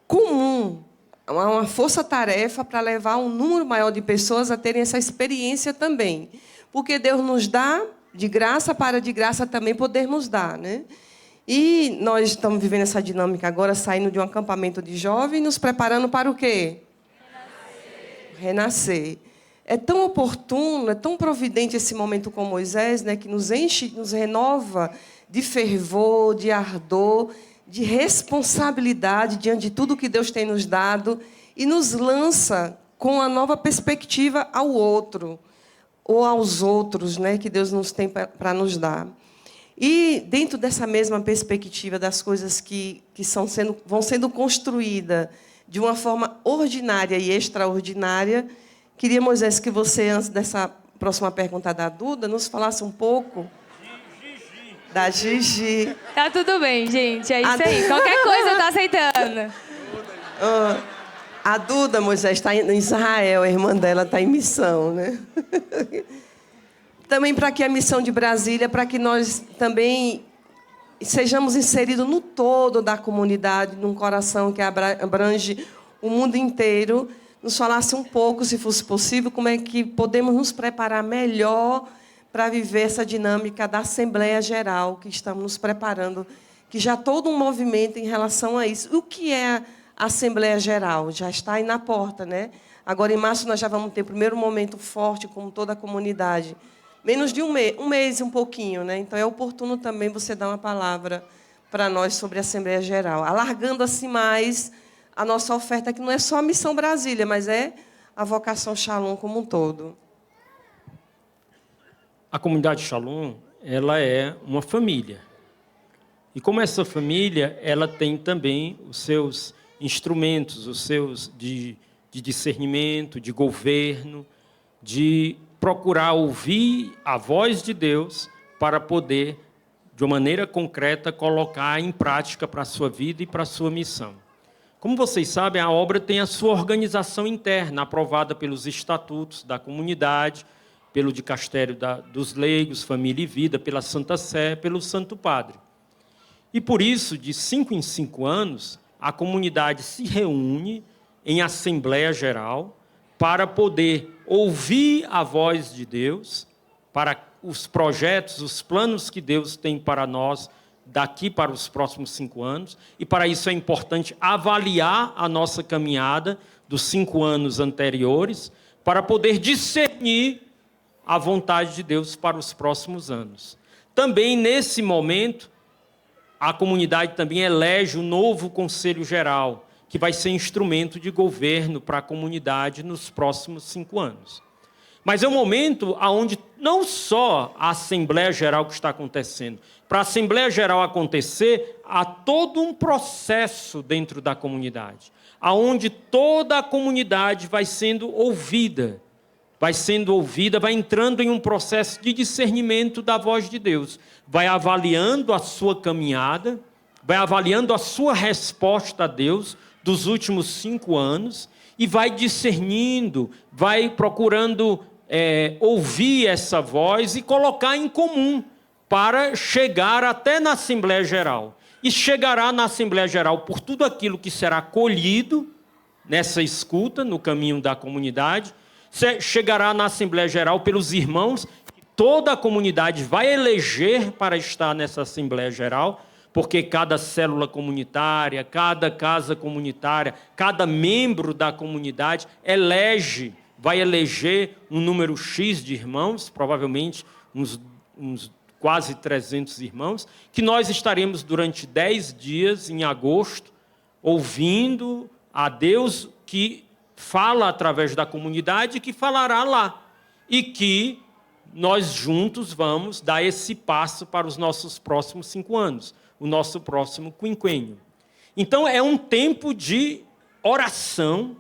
comuns, uma força-tarefa para levar um número maior de pessoas a terem essa experiência também. Porque Deus nos dá de graça para de graça também podermos dar, né? E nós estamos vivendo essa dinâmica agora, saindo de um acampamento de jovens, nos preparando para o quê? Renascer. É tão oportuno, é tão providente esse momento com Moisés, né, que nos enche, nos renova de fervor, de ardor, de responsabilidade diante de tudo que Deus tem nos dado e nos lança com a nova perspectiva ao outro, ou aos outros, né, que Deus nos tem para nos dar. E, dentro dessa mesma perspectiva das coisas que vão sendo construídas de uma forma ordinária e extraordinária, queria, Moisés, que você, antes dessa próxima pergunta da Duda, nos falasse um pouco da Gigi. Tá tudo bem, gente. É isso aí. Qualquer coisa eu tô aceitando. A Duda, Moisés, está em Israel. A irmã dela está em missão, né? Também para que a missão de Brasília, para que nós também sejamos inseridos no todo da comunidade, num coração que abrange o mundo inteiro, nos falasse um pouco, se fosse possível, como é que podemos nos preparar melhor para viver essa dinâmica da Assembleia Geral, que estamos nos preparando, que já há todo um movimento em relação a isso. O que é a Assembleia Geral? Já está aí na porta, né? Agora, em março, nós já vamos ter o primeiro momento forte com toda a comunidade. Menos de um mês e um pouquinho, né? Então, é oportuno também você dar uma palavra para nós sobre a Assembleia Geral, alargando assim mais a nossa oferta, que não é só a Missão Brasília, mas é a vocação Shalom como um todo. A comunidade Shalom, ela é uma família. E como essa família, ela tem também os seus instrumentos, os seus de discernimento, de governo, de procurar ouvir a voz de Deus para poder, de uma maneira concreta, colocar em prática para a sua vida e para a sua missão. Como vocês sabem, a obra tem a sua organização interna, aprovada pelos estatutos da comunidade, pelo dicastério dos leigos, família e vida, pela Santa Sé, pelo Santo Padre. E por isso, de 5 em 5 anos, a comunidade se reúne em Assembleia Geral para poder ouvir a voz de Deus, para os projetos, os planos que Deus tem para nós daqui para os próximos 5 anos. E para isso é importante avaliar a nossa caminhada dos 5 anos anteriores, para poder discernir a vontade de Deus para os próximos anos. Também, nesse momento, a comunidade também elege o novo Conselho Geral, que vai ser instrumento de governo para a comunidade nos próximos 5 anos. Mas é um momento onde não só a Assembleia Geral que está acontecendo. Para a Assembleia Geral acontecer, há todo um processo dentro da comunidade, onde toda a comunidade vai sendo ouvida, vai entrando em um processo de discernimento da voz de Deus, vai avaliando a sua caminhada, vai avaliando a sua resposta a Deus dos últimos 5 anos e vai discernindo, vai procurando ouvir essa voz e colocar em comum para chegar até na Assembleia Geral. E chegará na Assembleia Geral por tudo aquilo que será colhido nessa escuta, no caminho da comunidade, chegará na Assembleia Geral pelos irmãos, que toda a comunidade vai eleger para estar nessa Assembleia Geral, porque cada célula comunitária, cada casa comunitária, cada membro da comunidade vai eleger um número X de irmãos, provavelmente uns quase 300 irmãos, que nós estaremos durante 10 dias, em agosto, ouvindo a Deus que fala através da comunidade, que falará lá, e que nós juntos vamos dar esse passo para os nossos próximos 5 anos, o nosso próximo quinquênio. Então, é um tempo de oração,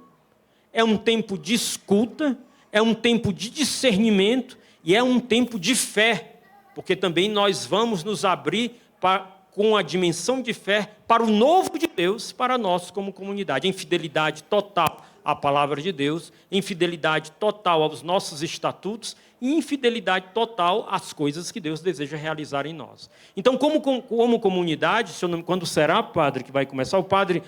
é um tempo de escuta, é um tempo de discernimento e é um tempo de fé, porque também nós vamos nos abrir para com a dimensão de fé para o novo de Deus, para nós como comunidade, em fidelidade total à palavra de Deus, em fidelidade total aos nossos estatutos e em fidelidade total às coisas que Deus deseja realizar em nós. Então, como comunidade, quando será, padre, que vai começar? O padre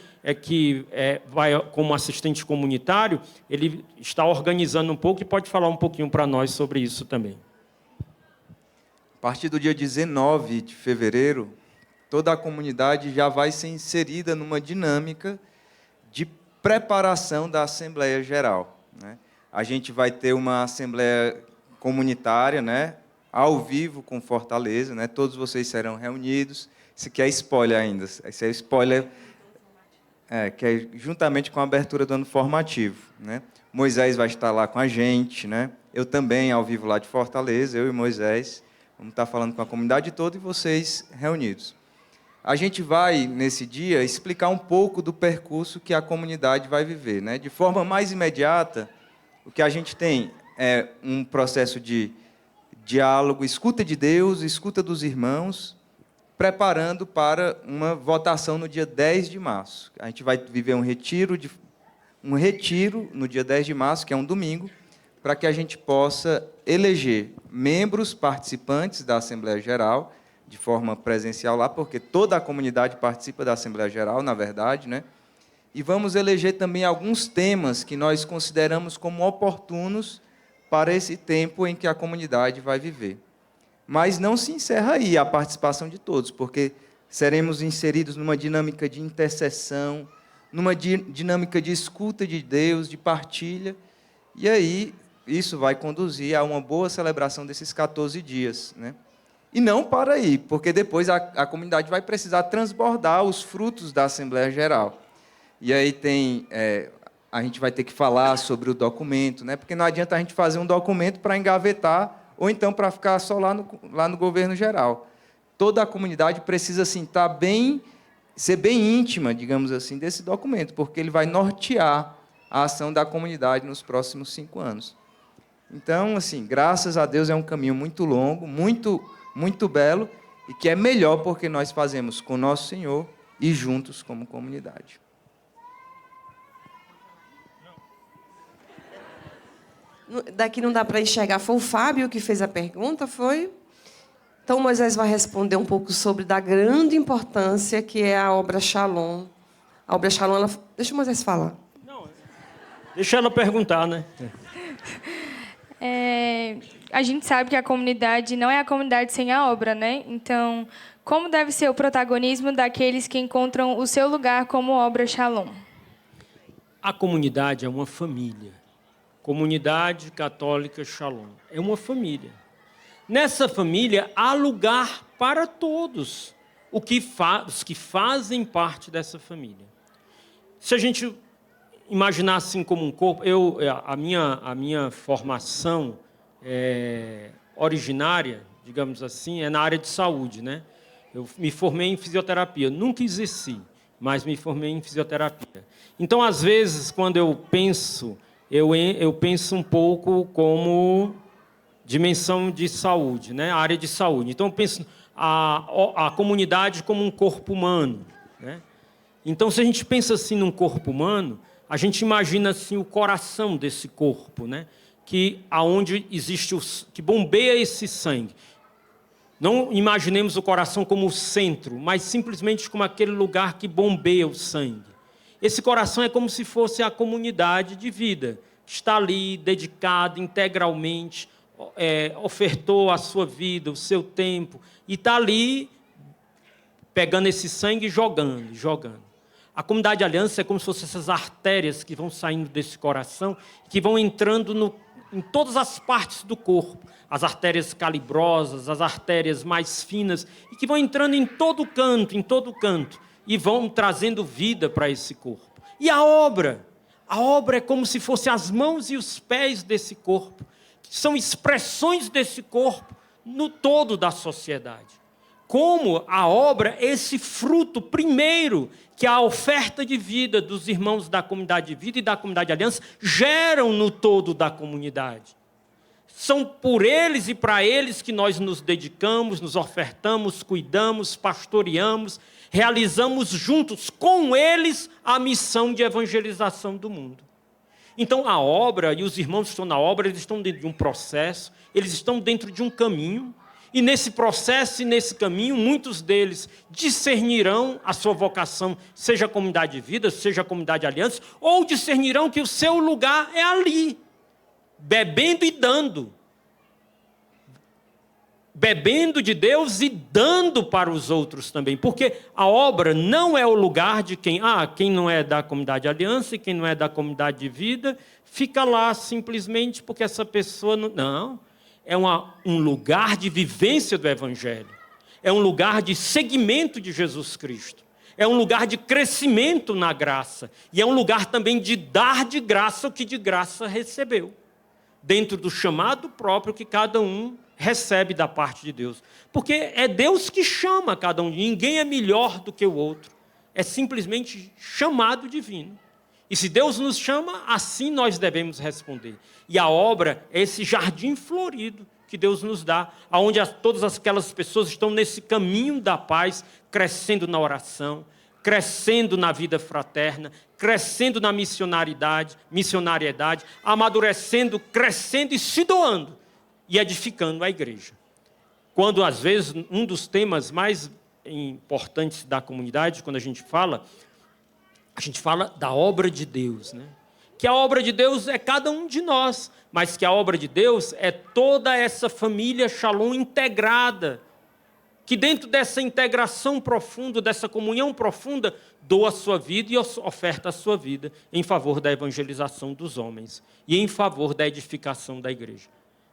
vai como assistente comunitário, ele está organizando um pouco e pode falar um pouquinho para nós sobre isso também. A partir do dia 19 de fevereiro, toda a comunidade já vai ser inserida numa dinâmica de preparação da Assembleia Geral, né? A gente vai ter uma Assembleia comunitária, né, ao vivo com Fortaleza, né? Todos vocês serão reunidos. Isso aqui é spoiler ainda. Esse é spoiler que é juntamente com a abertura do ano formativo, né? Moisés vai estar lá com a gente, né? Eu também, ao vivo lá de Fortaleza, eu e Moisés. Vamos estar falando com a comunidade toda e vocês reunidos. A gente vai, nesse dia, explicar um pouco do percurso que a comunidade vai viver, né? De forma mais imediata, o que a gente tem é um processo de diálogo, escuta de Deus, escuta dos irmãos, preparando para uma votação no dia 10 de março. A gente vai viver um retiro no dia 10 de março, que é um domingo, para que a gente possa eleger membros participantes da Assembleia Geral, de forma presencial lá, porque toda a comunidade participa da Assembleia Geral, na verdade, né? E vamos eleger também alguns temas que nós consideramos como oportunos para esse tempo em que a comunidade vai viver. Mas não se encerra aí a participação de todos, porque seremos inseridos numa dinâmica de intercessão, numa dinâmica de escuta de Deus, de partilha, e aí isso vai conduzir a uma boa celebração desses 14 dias, né? E não para aí, porque depois a comunidade vai precisar transbordar os frutos da Assembleia Geral. E aí a gente vai ter que falar sobre o documento, né? Porque não adianta a gente fazer um documento para engavetar ou então para ficar só lá no governo geral. Toda a comunidade precisa assim, ser bem íntima, digamos assim, desse documento, porque ele vai nortear a ação da comunidade nos próximos 5 anos. Então, assim, graças a Deus é um caminho muito longo, muito belo, e que é melhor porque nós fazemos com nosso Senhor e juntos como comunidade. Daqui não dá para enxergar. Foi o Fábio que fez a pergunta, foi? Então, Moisés vai responder um pouco sobre da grande importância que é a obra Shalom. A obra Shalom, deixa o Moisés falar. Não, deixa ela perguntar, né? A gente sabe que a comunidade não é a comunidade sem a obra, né? Então, como deve ser o protagonismo daqueles que encontram o seu lugar como obra Shalom? A comunidade é uma família. Comunidade Católica Shalom. É uma família. Nessa família há lugar para todos os que fazem parte dessa família. Se a gente imaginar assim como um corpo, a minha formação originária, digamos assim, é na área de saúde, né? Eu me formei em fisioterapia, nunca exerci, mas me formei em fisioterapia. Então, às vezes, quando eu penso um pouco como dimensão de saúde, né? A área de saúde. Então, eu penso a comunidade como um corpo humano, né? Então, se a gente pensa assim num corpo humano, a gente imagina assim o coração desse corpo, né? Aonde existe que bombeia esse sangue. Não imaginemos o coração como o centro, mas simplesmente como aquele lugar que bombeia o sangue. Esse coração é como se fosse a comunidade de vida, que está ali dedicada integralmente, ofertou a sua vida, o seu tempo, e está ali pegando esse sangue e jogando. A comunidade de aliança é como se fossem essas artérias que vão saindo desse coração, que vão entrando em todas as partes do corpo, as artérias calibrosas, as artérias mais finas, e que vão entrando em todo canto, e vão trazendo vida para esse corpo. E a obra é como se fossem as mãos e os pés desse corpo, que são expressões desse corpo no todo da sociedade. Como a obra é esse fruto primeiro que a oferta de vida dos irmãos da comunidade de vida e da comunidade de aliança geram no todo da comunidade. São por eles e para eles que nós nos dedicamos, nos ofertamos, cuidamos, pastoreamos, realizamos juntos com eles a missão de evangelização do mundo. Então a obra, e os irmãos que estão na obra, eles estão dentro de um processo, eles estão dentro de um caminho, e nesse processo e nesse caminho, muitos deles discernirão a sua vocação, seja a comunidade de vida, seja a comunidade de aliança, ou discernirão que o seu lugar é ali, bebendo e dando. Bebendo de Deus e dando para os outros também. Porque a obra não é o lugar de quem não é da comunidade de aliança e quem não é da comunidade de vida, fica lá simplesmente porque essa pessoa não... Não, é um lugar de vivência do Evangelho. É um lugar de seguimento de Jesus Cristo. É um lugar de crescimento na graça. E é um lugar também de dar de graça o que de graça recebeu. Dentro do chamado próprio que cada um recebe da parte de Deus. Porque é Deus que chama cada um. Ninguém é melhor do que o outro. É simplesmente chamado divino. E se Deus nos chama, assim nós devemos responder. E a obra é esse jardim florido que Deus nos dá, onde todas aquelas pessoas estão nesse caminho da paz, crescendo na oração, crescendo na vida fraterna, crescendo na missionariedade, amadurecendo, crescendo e se doando e edificando a igreja. Quando, às vezes, um dos temas mais importantes da comunidade, quando a gente fala da obra de Deus, né? Que a obra de Deus é cada um de nós, mas que a obra de Deus é toda essa família Shalom integrada, que dentro dessa integração profunda, dessa comunhão profunda, doa a sua vida e oferta a sua vida em favor da evangelização dos homens e em favor da edificação da igreja.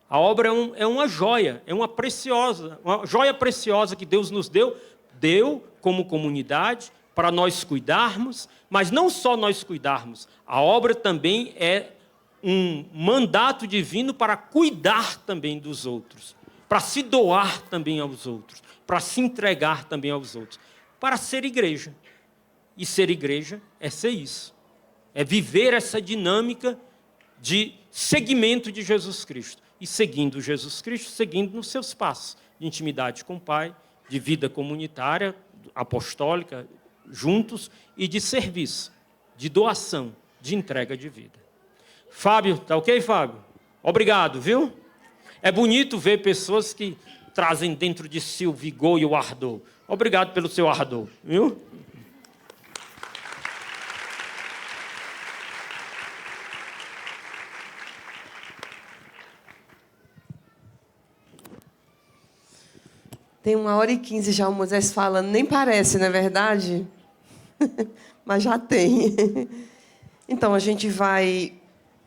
A obra é uma joia, é uma joia preciosa que Deus nos deu como comunidade para nós cuidarmos, mas não só nós cuidarmos, a obra também é um mandato divino para cuidar também dos outros, para se doar também aos outros, para se entregar também aos outros, para ser igreja. E ser igreja é ser isso, é viver essa dinâmica de seguimento de Jesus Cristo. E seguindo Jesus Cristo, seguindo nos seus passos de intimidade com o Pai, de vida comunitária, apostólica, juntos, e de serviço, de doação, de entrega de vida. Fábio, tá ok, Fábio? Obrigado, viu? É bonito ver pessoas que trazem dentro de si o vigor e o ardor. Obrigado pelo seu ardor, viu? Tem 1h15 já o Moisés falando, nem parece, não é verdade? Mas já tem. Então, a gente vai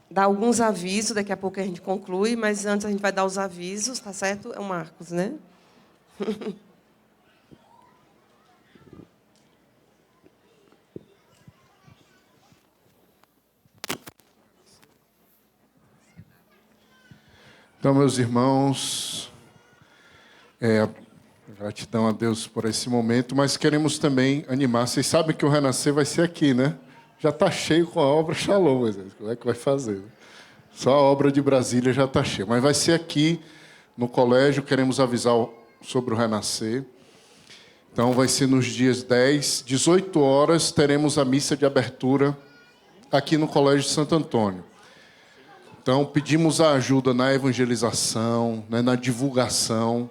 dar alguns avisos, daqui a pouco a gente conclui, mas antes a gente vai dar os avisos, tá certo? É o Marcos, né? Então, meus irmãos, gratidão a Deus por esse momento, mas queremos também animar. Vocês sabem que o Renascer vai ser aqui, né? Já está cheio com a obra Shalom, mas como é que vai fazer? Só a obra de Brasília já está cheia. Mas vai ser aqui no colégio, queremos avisar sobre o Renascer. Então, vai ser nos dias 10, 18 horas, teremos a missa de abertura aqui no Colégio de Santo Antônio. Então, pedimos a ajuda na evangelização, né, na divulgação.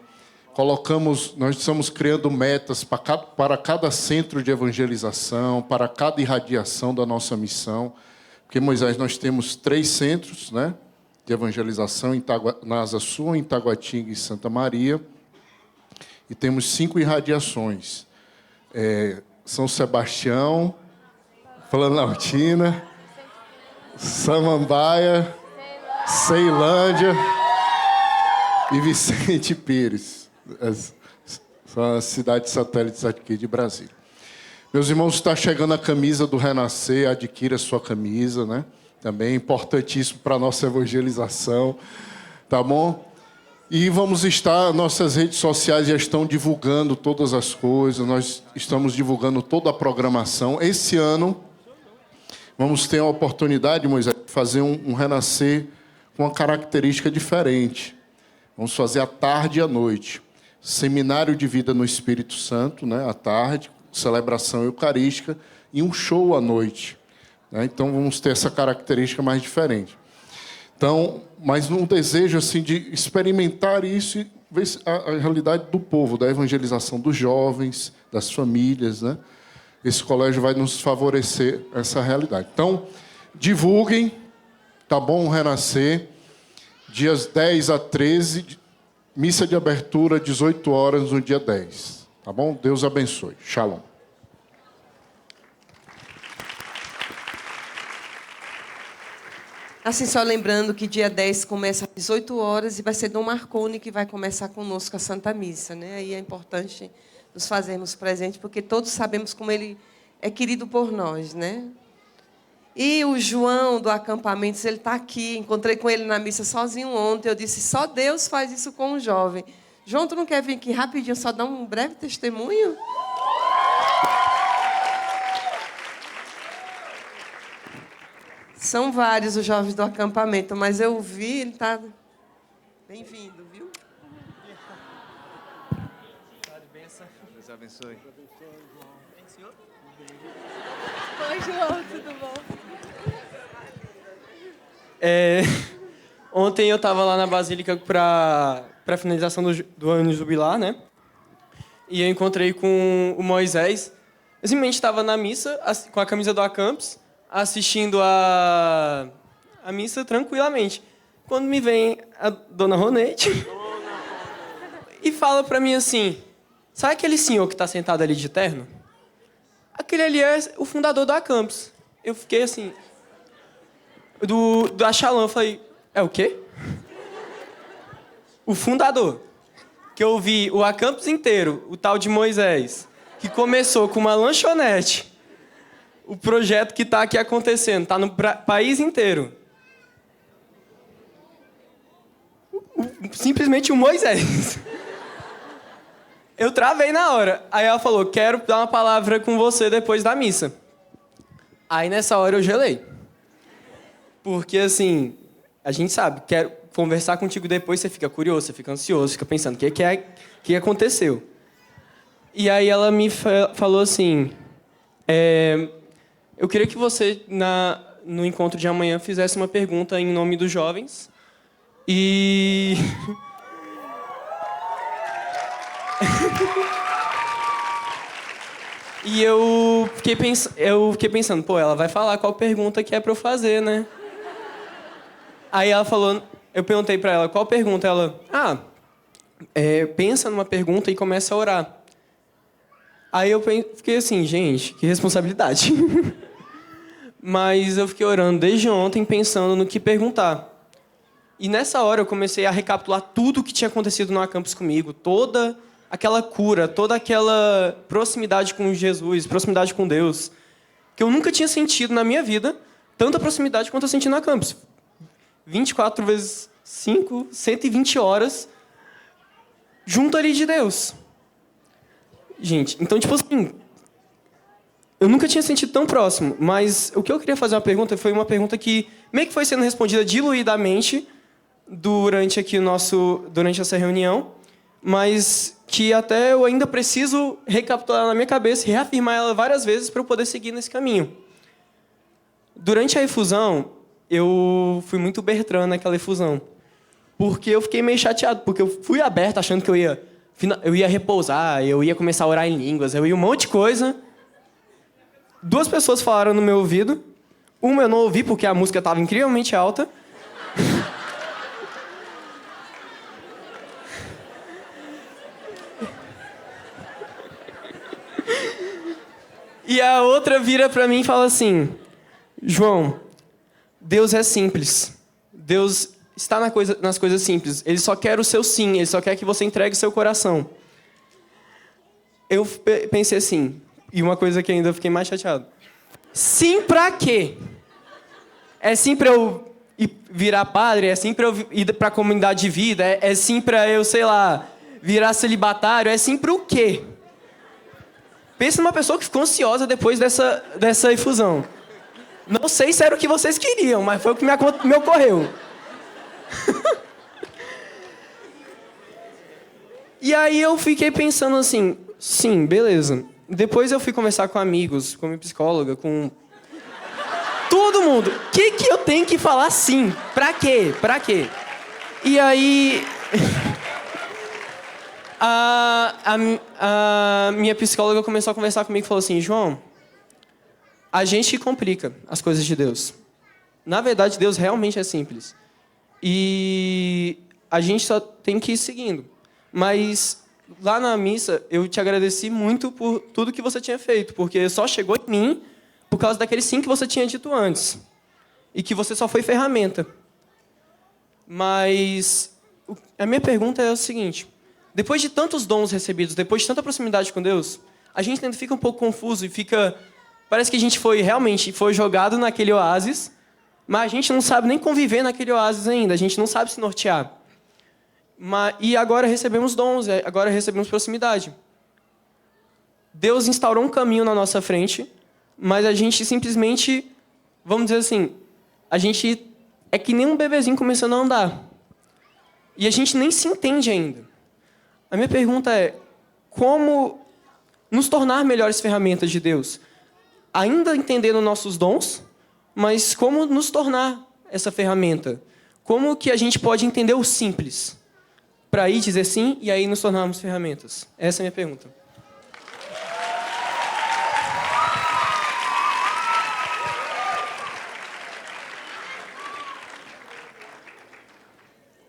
Nós estamos criando metas para cada centro de evangelização, para cada irradiação da nossa missão. Porque, Moisés, nós temos 3 centros, né, de evangelização, na Asa Sul, em Taguatinga e Santa Maria. E temos 5 irradiações. São Sebastião, Planaltina, Samambaia, Ceilândia e Vicente Pires. São as cidades satélites aqui de Brasília. Meus irmãos, está chegando a camisa do Renascer, adquira a sua camisa, né? Também importantíssimo para a nossa evangelização, tá bom? E vamos estar, nossas redes sociais já estão divulgando todas as coisas, nós estamos divulgando toda a programação. Esse ano, vamos ter a oportunidade, Moisés, de fazer um Renascer com uma característica diferente. Vamos fazer à tarde e à noite. Seminário de vida no Espírito Santo, né, à tarde, celebração eucarística, e um show à noite. Né? Então, vamos ter essa característica mais diferente. Então, mas num desejo assim, de experimentar isso e ver a realidade do povo, da evangelização dos jovens, das famílias. Né? Esse colégio vai nos favorecer essa realidade. Então, divulguem, tá bom, Renascer, dias 10 a 13, missa de abertura, 18 horas, no dia 10. Tá bom? Deus abençoe. Shalom. Assim, só lembrando que dia 10 começa às 18 horas e vai ser Dom Marconi que vai começar conosco a Santa Missa. Né? Aí é importante nos fazermos presentes, porque todos sabemos como ele é querido por nós. Né? E o João, do acampamento, ele está aqui. Encontrei com ele na missa sozinho ontem. Eu disse, só Deus faz isso com um jovem. João, tu não quer vir aqui rapidinho, só dar um breve testemunho? São vários os jovens do acampamento, mas eu vi, ele está... Bem-vindo, viu? Deus abençoe. Oi, João, tudo bom? Ontem eu estava lá na Basílica para a finalização do ano jubilar, né? E eu encontrei com o Moisés. Eu simplesmente estava na missa, com a camisa do Acampus, assistindo a missa tranquilamente. Quando me vem a dona Ronete e fala para mim assim, sabe aquele senhor que está sentado ali de terno? Aquele ali é o fundador do Acampus. Eu fiquei assim... Da Shalom, eu falei, é o quê? O fundador. Que eu vi o Acampus inteiro, o tal de Moisés, que começou com uma lanchonete. O projeto que está aqui acontecendo, está no país inteiro. Simplesmente o Moisés. Eu travei na hora. Aí ela falou, quero dar uma palavra com você depois da missa. Aí nessa hora eu gelei. Porque assim, a gente sabe, quero conversar contigo depois, você fica curioso, você fica ansioso, fica pensando, o que aconteceu? E aí ela me falou assim, eu queria que você, no encontro de amanhã, fizesse uma pergunta em nome dos jovens. E... e eu fiquei pensando, pô, ela vai falar qual pergunta que é pra eu fazer, né? Aí ela falou, eu perguntei pra ela, qual pergunta? Ela, pensa numa pergunta e começa a orar. Aí eu fiquei assim, gente, que responsabilidade. Mas eu fiquei orando desde ontem, pensando no que perguntar. E nessa hora eu comecei a recapitular tudo o que tinha acontecido no Acampus comigo, toda aquela cura, toda aquela proximidade com Jesus, proximidade com Deus, que eu nunca tinha sentido na minha vida, tanta proximidade quanto eu senti no Acampus. 24 vezes 5, 120 horas junto ali de Deus. Gente, então, tipo assim, eu nunca tinha sentido tão próximo, mas o que eu queria fazer uma pergunta foi uma pergunta que meio que foi sendo respondida diluidamente durante essa reunião, mas que até eu ainda preciso recapitular na minha cabeça e reafirmar ela várias vezes para eu poder seguir nesse caminho. Durante a efusão, eu fui muito Bertrand naquela efusão, porque eu fiquei meio chateado, porque eu fui aberto achando que eu ia repousar, eu ia começar a orar em línguas, eu ia um monte de coisa. 2 pessoas falaram no meu ouvido, uma eu não ouvi porque a música estava incrivelmente alta. E a outra vira para mim e fala assim, João, Deus é simples. Deus está nas coisas simples. Ele só quer o seu sim, ele só quer que você entregue o seu coração. Eu pensei assim, e uma coisa que ainda eu fiquei mais chateado. Sim pra quê? É sim pra eu virar padre? É sim pra eu ir pra comunidade de vida? É sim pra eu, sei lá, virar celibatário? É sim pro quê? Pensa numa pessoa que ficou ansiosa depois dessa efusão. Não sei se era o que vocês queriam, mas foi o que me ocorreu. E aí eu fiquei pensando assim, sim, beleza. Depois eu fui conversar com amigos, com minha psicóloga, com todo mundo. O que eu tenho que falar sim? Pra quê? Pra quê? E aí... a minha psicóloga começou a conversar comigo e falou assim, João, a gente complica as coisas de Deus. Na verdade, Deus realmente é simples. E a gente só tem que ir seguindo. Mas lá na missa, eu te agradeci muito por tudo que você tinha feito, porque só chegou em mim por causa daquele sim que você tinha dito antes. E que você só foi ferramenta. Mas a minha pergunta é o seguinte, depois de tantos dons recebidos, depois de tanta proximidade com Deus, a gente ainda fica um pouco confuso e fica... Parece que a gente realmente foi jogado naquele oásis, mas a gente não sabe nem conviver naquele oásis ainda, a gente não sabe se nortear. E agora recebemos dons, agora recebemos proximidade. Deus instaurou um caminho na nossa frente, mas a gente simplesmente, vamos dizer assim, a gente é que nem um bebezinho começando a andar. E a gente nem se entende ainda. A minha pergunta é, como nos tornar melhores ferramentas de Deus? Ainda entendendo nossos dons, mas como nos tornar essa ferramenta? Como que a gente pode entender o simples? Para aí dizer sim e aí nos tornarmos ferramentas? Essa é a minha pergunta.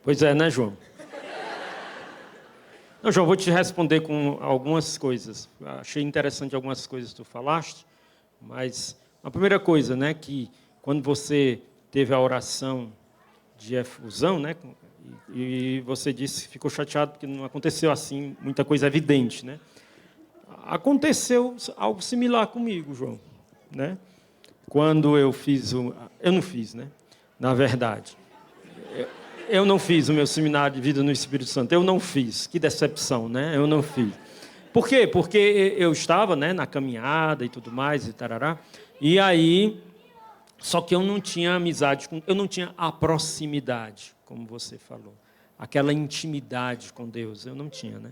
Pois é, né, João? Não, João, vou te responder com algumas coisas. Achei interessante algumas coisas que tu falaste, mas a primeira coisa, né, que quando você teve a oração de efusão, né, e você disse que ficou chateado porque não aconteceu assim, muita coisa evidente, né? Aconteceu algo similar comigo, João, né? Quando eu fiz eu não fiz, né? Na verdade, eu não fiz o meu seminário de vida no Espírito Santo. Eu não fiz. Que decepção, né? Eu não fiz. Por quê? Porque eu estava, né, na caminhada e tudo mais, e tarará. E aí, só que eu não tinha amizade, eu não tinha a proximidade, como você falou. Aquela intimidade com Deus, eu não tinha, né?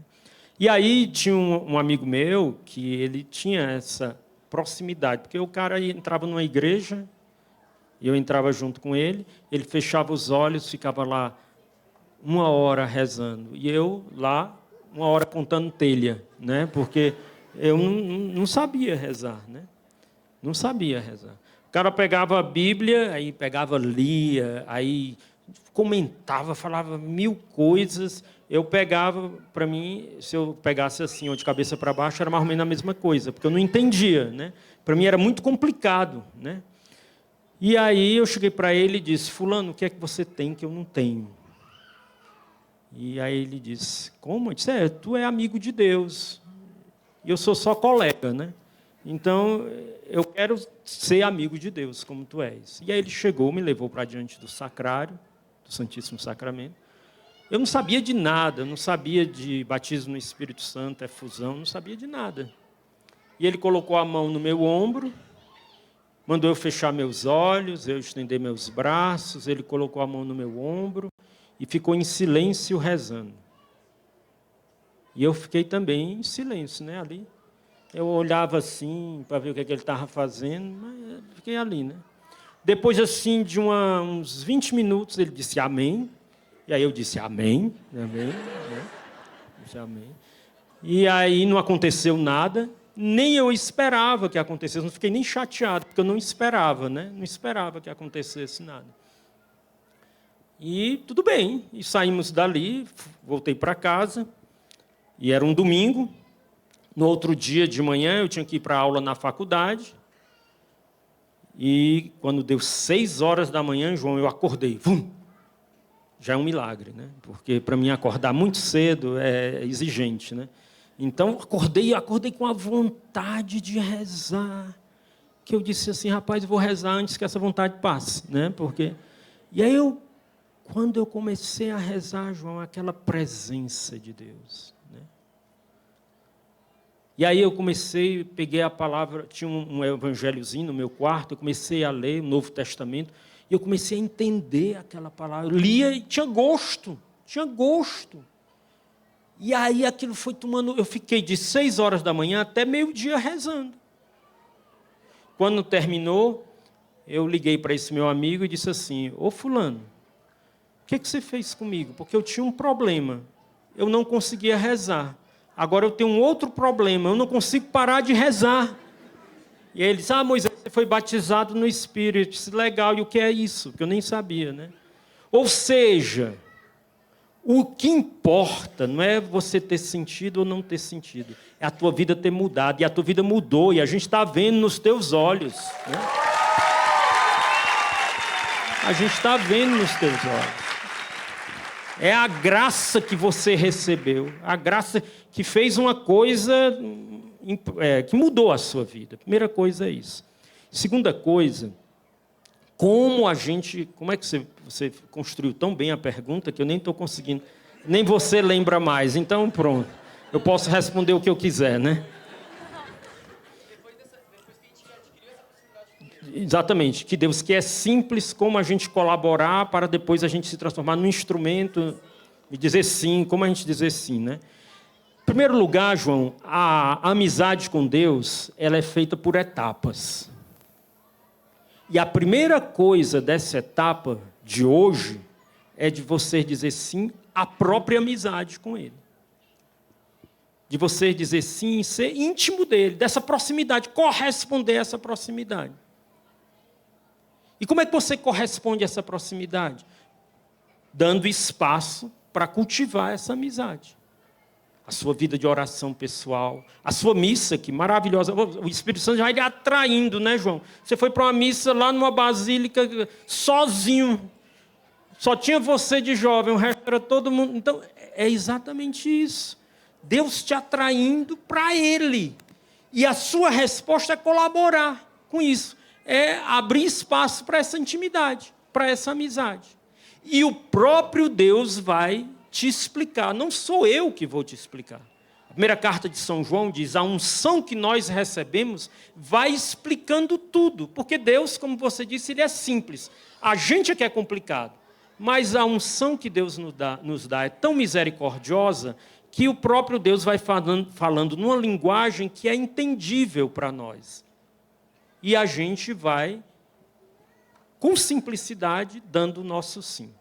E aí tinha um amigo meu que ele tinha essa proximidade, porque o cara entrava numa igreja, e eu entrava junto com ele, ele fechava os olhos, ficava lá 1 hora rezando. E eu lá, 1 hora contando telha, né? Porque eu não sabia rezar, né? Não sabia rezar. O cara pegava a Bíblia, aí pegava, lia, aí comentava, falava 1000 coisas. Eu pegava, para mim, se eu pegasse assim, ou de cabeça para baixo, era mais ou menos a mesma coisa, porque eu não entendia, né? Para mim era muito complicado, né? E aí eu cheguei para ele e disse, fulano, o que é que você tem que eu não tenho? E aí ele disse, como? Eu disse, tu é amigo de Deus. E eu sou só colega, né? Então, eu quero ser amigo de Deus, como tu és. E aí ele chegou, me levou para diante do sacrário, do Santíssimo Sacramento. Eu não sabia de nada, eu não sabia de batismo no Espírito Santo, efusão, não sabia de nada. E ele colocou a mão no meu ombro, mandou eu fechar meus olhos, eu estender meus braços, ele colocou a mão no meu ombro e ficou em silêncio rezando. E eu fiquei também em silêncio, né, ali. Eu olhava assim para ver o que ele estava fazendo, mas fiquei ali, né? Depois, assim, de uns 20 minutos, ele disse amém. E aí eu disse amém, amém, né? Disse amém. E aí não aconteceu nada. Nem eu esperava que acontecesse, não fiquei nem chateado, porque eu não esperava, né? Não esperava que acontecesse nada. E tudo bem, e saímos dali, voltei para casa, e era um domingo. No outro dia de manhã, eu tinha que ir para a aula na faculdade, e quando deu 6 horas da manhã, João, eu acordei. Vum! Já é um milagre, né? Porque para mim acordar muito cedo é exigente, né? Então, acordei com a vontade de rezar, que eu disse assim, rapaz, eu vou rezar antes que essa vontade passe, né? Porque... E aí, quando eu comecei a rezar, João, aquela presença de Deus, né? E aí eu peguei a palavra, tinha um evangelhozinho no meu quarto, eu comecei a ler o Novo Testamento, e eu comecei a entender aquela palavra, eu lia e tinha gosto. E aí aquilo foi tomando... Eu fiquei de 6 horas da manhã até meio-dia rezando. Quando terminou, eu liguei para esse meu amigo e disse assim: ô fulano, o que você fez comigo? Porque eu tinha um problema. Eu não conseguia rezar. Agora eu tenho um outro problema. Eu não consigo parar de rezar. E aí ele disse: Moisés, você foi batizado no Espírito. Eu disse: legal, e o que é isso? Que eu nem sabia, né? Ou seja, o que importa não é você ter sentido ou não ter sentido. É a tua vida ter mudado. E a tua vida mudou. E a gente está vendo nos teus olhos. Né? A gente está vendo nos teus olhos. É a graça que você recebeu. A graça que fez uma coisa que mudou a sua vida. Primeira coisa é isso. Segunda coisa, como é que você construiu tão bem a pergunta que eu nem estou conseguindo, nem você lembra mais. Então, pronto, eu posso responder o que eu quiser, né? Exatamente, que Deus quer simples, como a gente colaborar para depois a gente se transformar num instrumento e dizer sim, como a gente dizer sim, né? Em primeiro lugar, João, a amizade com Deus, ela é feita por etapas. E a primeira coisa dessa etapa de hoje é de você dizer sim à própria amizade com Ele. De você dizer sim, ser íntimo dele, dessa proximidade, corresponder a essa proximidade. E como é que você corresponde a essa proximidade? Dando espaço para cultivar essa amizade. A sua vida de oração pessoal, a sua missa, que maravilhosa. O Espírito Santo já vai lhe atraindo, né, João? Você foi para uma missa lá numa basílica sozinho. Só tinha você de jovem, o resto era todo mundo. Então, é exatamente isso. Deus te atraindo para Ele. E a sua resposta é colaborar com isso. É abrir espaço para essa intimidade, para essa amizade. E o próprio Deus vai te explicar. Não sou eu que vou te explicar. A primeira carta de São João diz: a unção que nós recebemos vai explicando tudo. Porque Deus, como você disse, Ele é simples. A gente é que é complicado. Mas a unção que Deus nos dá é tão misericordiosa que o próprio Deus vai falando numa linguagem que é entendível para nós. E a gente vai, com simplicidade, dando o nosso sim.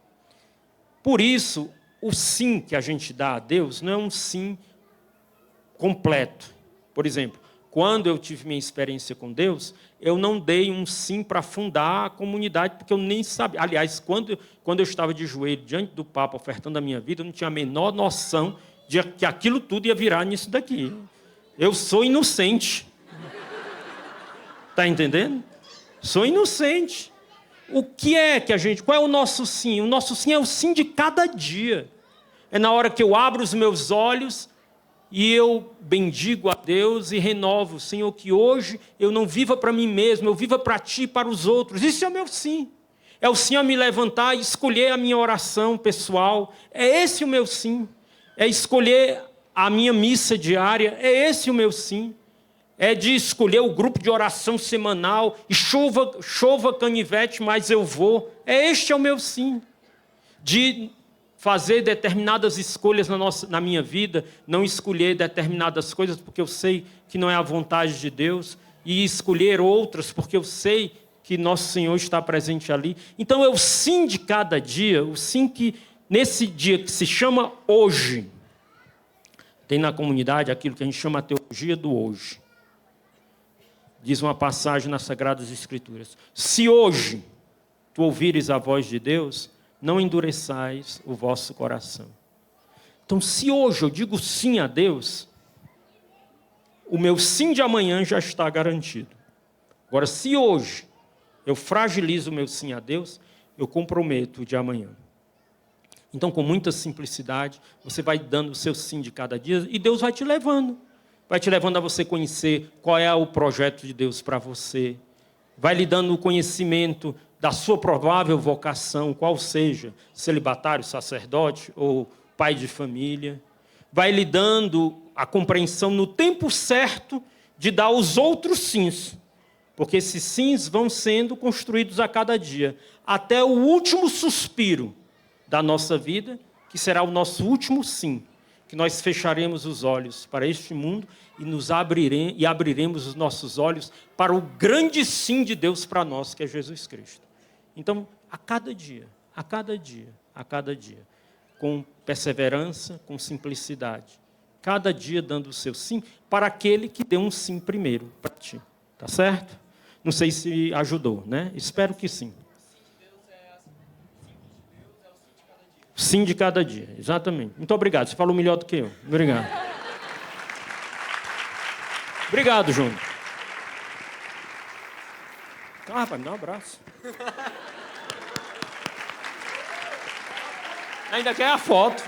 Por isso, o sim que a gente dá a Deus não é um sim completo. Por exemplo, quando eu tive minha experiência com Deus, eu não dei um sim para fundar a comunidade, porque eu nem sabia. Aliás, quando eu estava de joelho diante do Papa ofertando a minha vida, eu não tinha a menor noção de que aquilo tudo ia virar nisso daqui. Eu sou inocente. Está entendendo? Sou inocente. O que é que a gente... Qual é o nosso sim? O nosso sim é o sim de cada dia. É na hora que eu abro os meus olhos e eu bendigo a Deus e renovo. Senhor, que hoje eu não viva para mim mesmo, eu viva para Ti e para os outros. Isso é o meu sim. É o sim a me levantar e escolher a minha oração pessoal. É esse o meu sim. É escolher a minha missa diária. É esse o meu sim. É de escolher o grupo de oração semanal, e chova canivete, mas eu vou. Este é o meu sim. De fazer determinadas escolhas na minha vida, não escolher determinadas coisas porque eu sei que não é a vontade de Deus, e escolher outras porque eu sei que nosso Senhor está presente ali. Então é o sim de cada dia, o sim que nesse dia que se chama hoje, tem na comunidade aquilo que a gente chama a teologia do hoje. Diz uma passagem nas Sagradas Escrituras: se hoje tu ouvires a voz de Deus, não endureçais o vosso coração. Então, se hoje eu digo sim a Deus, o meu sim de amanhã já está garantido. Agora, se hoje eu fragilizo o meu sim a Deus, eu comprometo o de amanhã. Então, com muita simplicidade, você vai dando o seu sim de cada dia e Deus vai te levando. Vai te levando a você conhecer qual é o projeto de Deus para você. Vai lhe dando o conhecimento da sua provável vocação, qual seja, celibatário, sacerdote ou pai de família. Vai lhe dando a compreensão no tempo certo de dar os outros sims. Porque esses sims vão sendo construídos a cada dia, até o último suspiro da nossa vida, que será o nosso último sim. que nós fecharemos os olhos para este mundo e abriremos os nossos olhos para o grande sim de Deus para nós, que é Jesus Cristo. Então, a cada dia, com perseverança, com simplicidade, cada dia dando o seu sim para aquele que deu um sim primeiro para ti. Tá certo? Não sei se ajudou, né? Espero que sim. Sim de cada dia, exatamente. Muito obrigado, você falou melhor do que eu. Obrigado. Obrigado, Júnior. Ah, rapaz, me dá um abraço. Ainda quer a foto.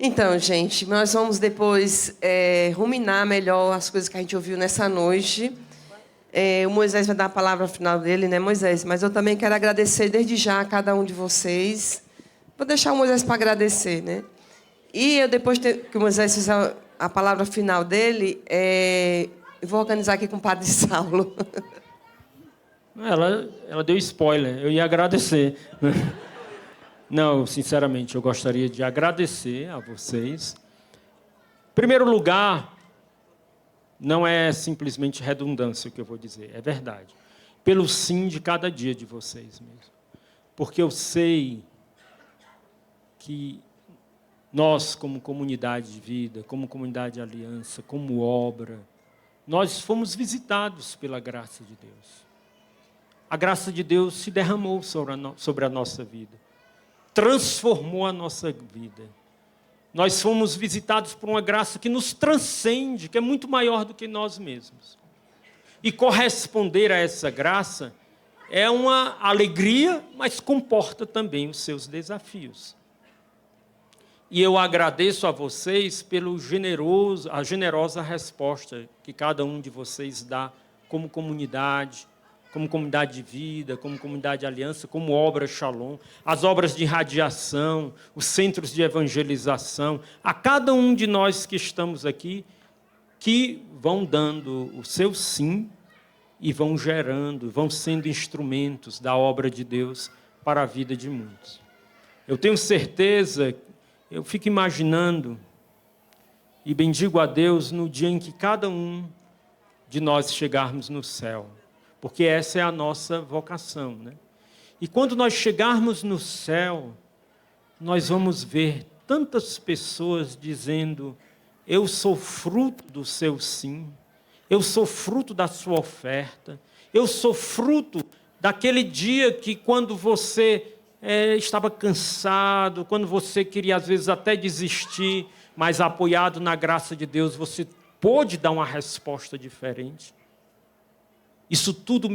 Então, gente, nós vamos depois ruminar melhor as coisas que a gente ouviu nessa noite. O Moisés vai dar a palavra final dele, né, Moisés? Mas eu também quero agradecer desde já a cada um de vocês. Vou deixar o Moisés para agradecer, né? E eu, depois que o Moisés fizer a palavra final dele, eu vou organizar aqui com o Padre Saulo. Ela deu spoiler, eu ia agradecer. Não, sinceramente, eu gostaria de agradecer a vocês. Em primeiro lugar, não é simplesmente redundância o que eu vou dizer, é verdade. Pelo sim de cada dia de vocês mesmo. Porque eu sei que nós, como comunidade de vida, como comunidade de aliança, como obra, nós fomos visitados pela graça de Deus. A graça de Deus se derramou sobre a nossa vida. Transformou a nossa vida. Nós fomos visitados por uma graça que nos transcende, que é muito maior do que nós mesmos. E corresponder a essa graça é uma alegria, mas comporta também os seus desafios. E eu agradeço a vocês a generosa resposta que cada um de vocês dá como comunidade de vida, como comunidade de aliança, como obra Shalom, as obras de radiação, os centros de evangelização, a cada um de nós que estamos aqui, que vão dando o seu sim e vão gerando, vão sendo instrumentos da obra de Deus para a vida de muitos. Eu tenho certeza, eu fico imaginando e bendigo a Deus no dia em que cada um de nós chegarmos no céu. Porque essa é a nossa vocação, né? E quando nós chegarmos no céu, nós vamos ver tantas pessoas dizendo: eu sou fruto do seu sim, eu sou fruto da sua oferta, eu sou fruto daquele dia que quando você estava cansado, quando você queria às vezes até desistir, mas apoiado na graça de Deus, você pôde dar uma resposta diferente. Isso tudo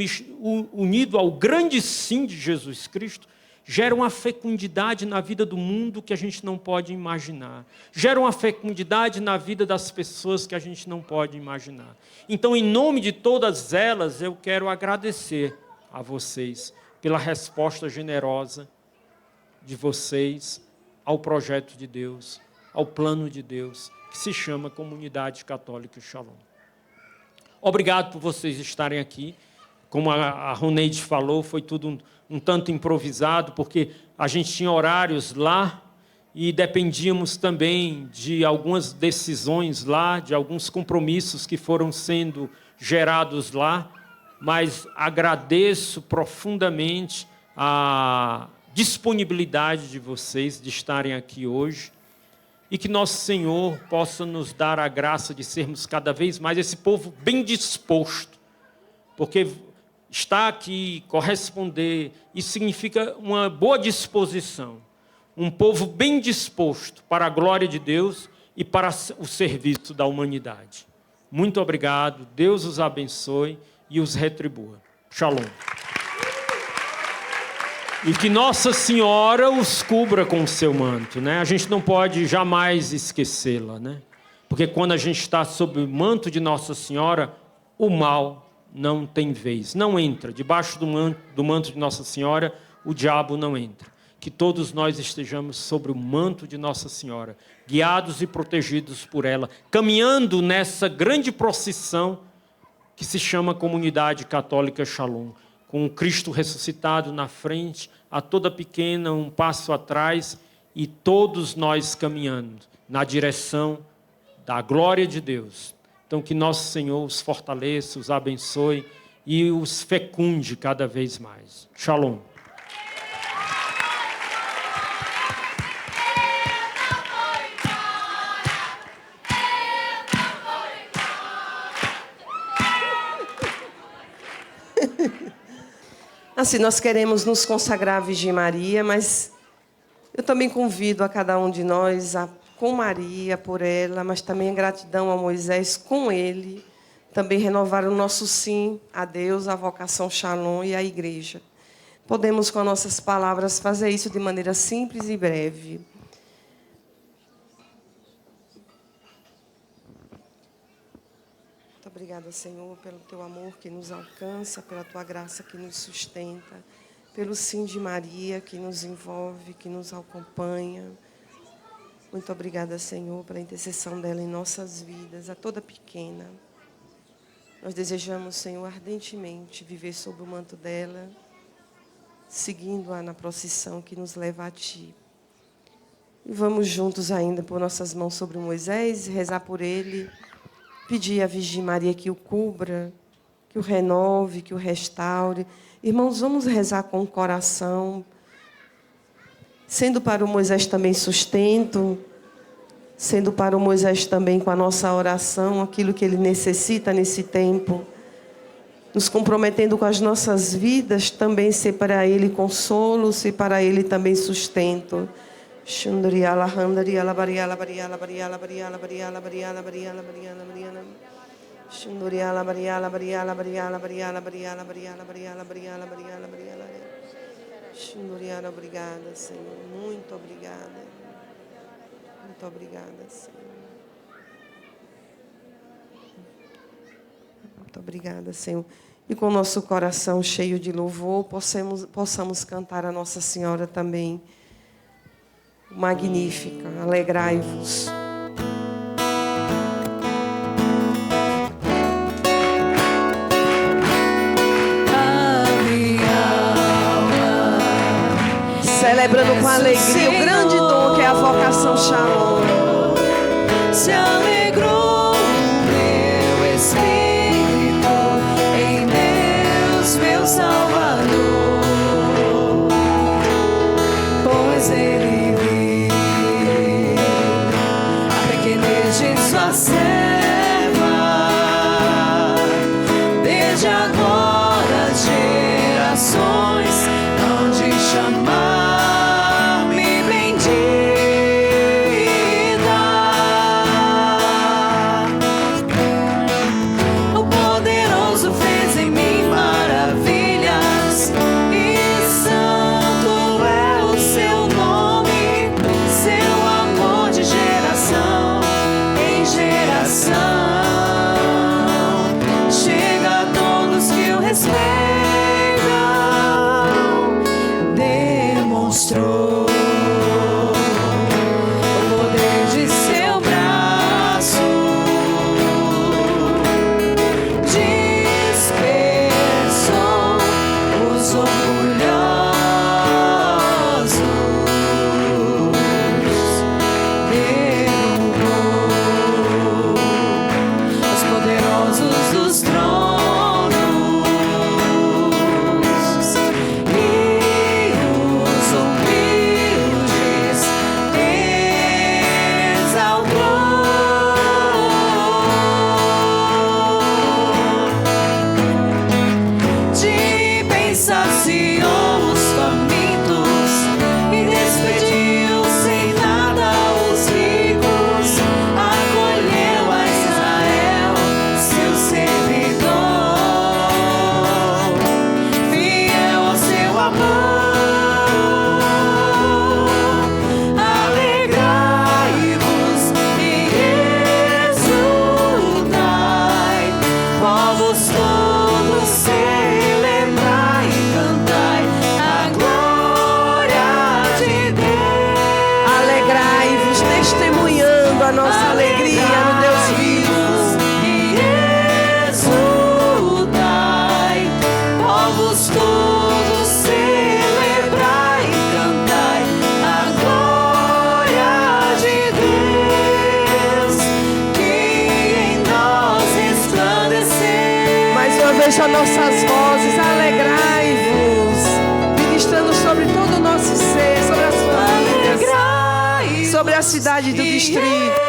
unido ao grande sim de Jesus Cristo, gera uma fecundidade na vida do mundo que a gente não pode imaginar. Gera uma fecundidade na vida das pessoas que a gente não pode imaginar. Então, em nome de todas elas, eu quero agradecer a vocês pela resposta generosa de vocês ao projeto de Deus, ao plano de Deus, que se chama Comunidade Católica Shalom. Obrigado por vocês estarem aqui. Como a Roneide falou, foi tudo um tanto improvisado, porque a gente tinha horários lá e dependíamos também de algumas decisões lá, de alguns compromissos que foram sendo gerados lá, mas agradeço profundamente a disponibilidade de vocês de estarem aqui hoje. E que nosso Senhor possa nos dar a graça de sermos cada vez mais esse povo bem disposto. Porque estar aqui, corresponder, isso significa uma boa disposição. Um povo bem disposto para a glória de Deus e para o serviço da humanidade. Muito obrigado, Deus os abençoe e os retribua. Shalom. E que Nossa Senhora os cubra com o seu manto, né? A gente não pode jamais esquecê-la, né? Porque quando a gente está sob o manto de Nossa Senhora, o mal não tem vez, não entra. Debaixo do manto de Nossa Senhora, o diabo não entra. Que todos nós estejamos sobre o manto de Nossa Senhora, guiados e protegidos por ela, caminhando nessa grande procissão que se chama Comunidade Católica Shalom, com o Cristo ressuscitado na frente, a toda pequena um passo atrás e todos nós caminhando na direção da glória de Deus. Então, que nosso Senhor os fortaleça, os abençoe e os fecunde cada vez mais. Shalom. Assim, nós queremos nos consagrar à Virgem Maria, mas eu também convido a cada um de nós, com Maria, por ela, mas também em gratidão a Moisés, com ele, também renovar o nosso sim a Deus, a vocação Shalom e à igreja. Podemos, com as nossas palavras, fazer isso de maneira simples e breve. Muito obrigada, Senhor, pelo teu amor que nos alcança, pela tua graça que nos sustenta, pelo sim de Maria que nos envolve, que nos acompanha. Muito obrigada, Senhor, pela intercessão dela em nossas vidas, a toda pequena. Nós desejamos, Senhor, ardentemente viver sob o manto dela, seguindo-a na procissão que nos leva a Ti. E vamos juntos ainda pôr nossas mãos sobre Moisés, rezar por ele, pedir à Virgem Maria que o cubra, que o renove, que o restaure. Irmãos, vamos rezar com o coração, sendo para o Moisés também sustento, sendo para o Moisés também com a nossa oração, aquilo que ele necessita nesse tempo, nos comprometendo com as nossas vidas, também ser para ele consolo, ser para ele também sustento. Shundriala handriala bariala bariala bariala bariala bariala bariala bariala bariala bariala Shundriala bariala bariala bariala bariala bariala bariala bariala bariala bariala bariala Shundriala, obrigada, Senhor, muito obrigada. Muito obrigada, Senhor. Muito obrigada, Senhor. E com o nosso coração cheio de louvor, possamos cantar a Nossa Senhora também. Magnífica, alegrai-vos. Celebrando com alegria o grande dom que é a vocação Shalom. Se alegrou o meu espírito em Deus, meu Salvador, pois Ele viu a pequenez de sua serva, desde agora as gerações hão de chamar. A nossa alegria no Deus vivo. Levantemos as nossas vozes, alegrai-vos, ministrando sobre todo o nosso ser, sobre as famílias, sobre a cidade do distrito.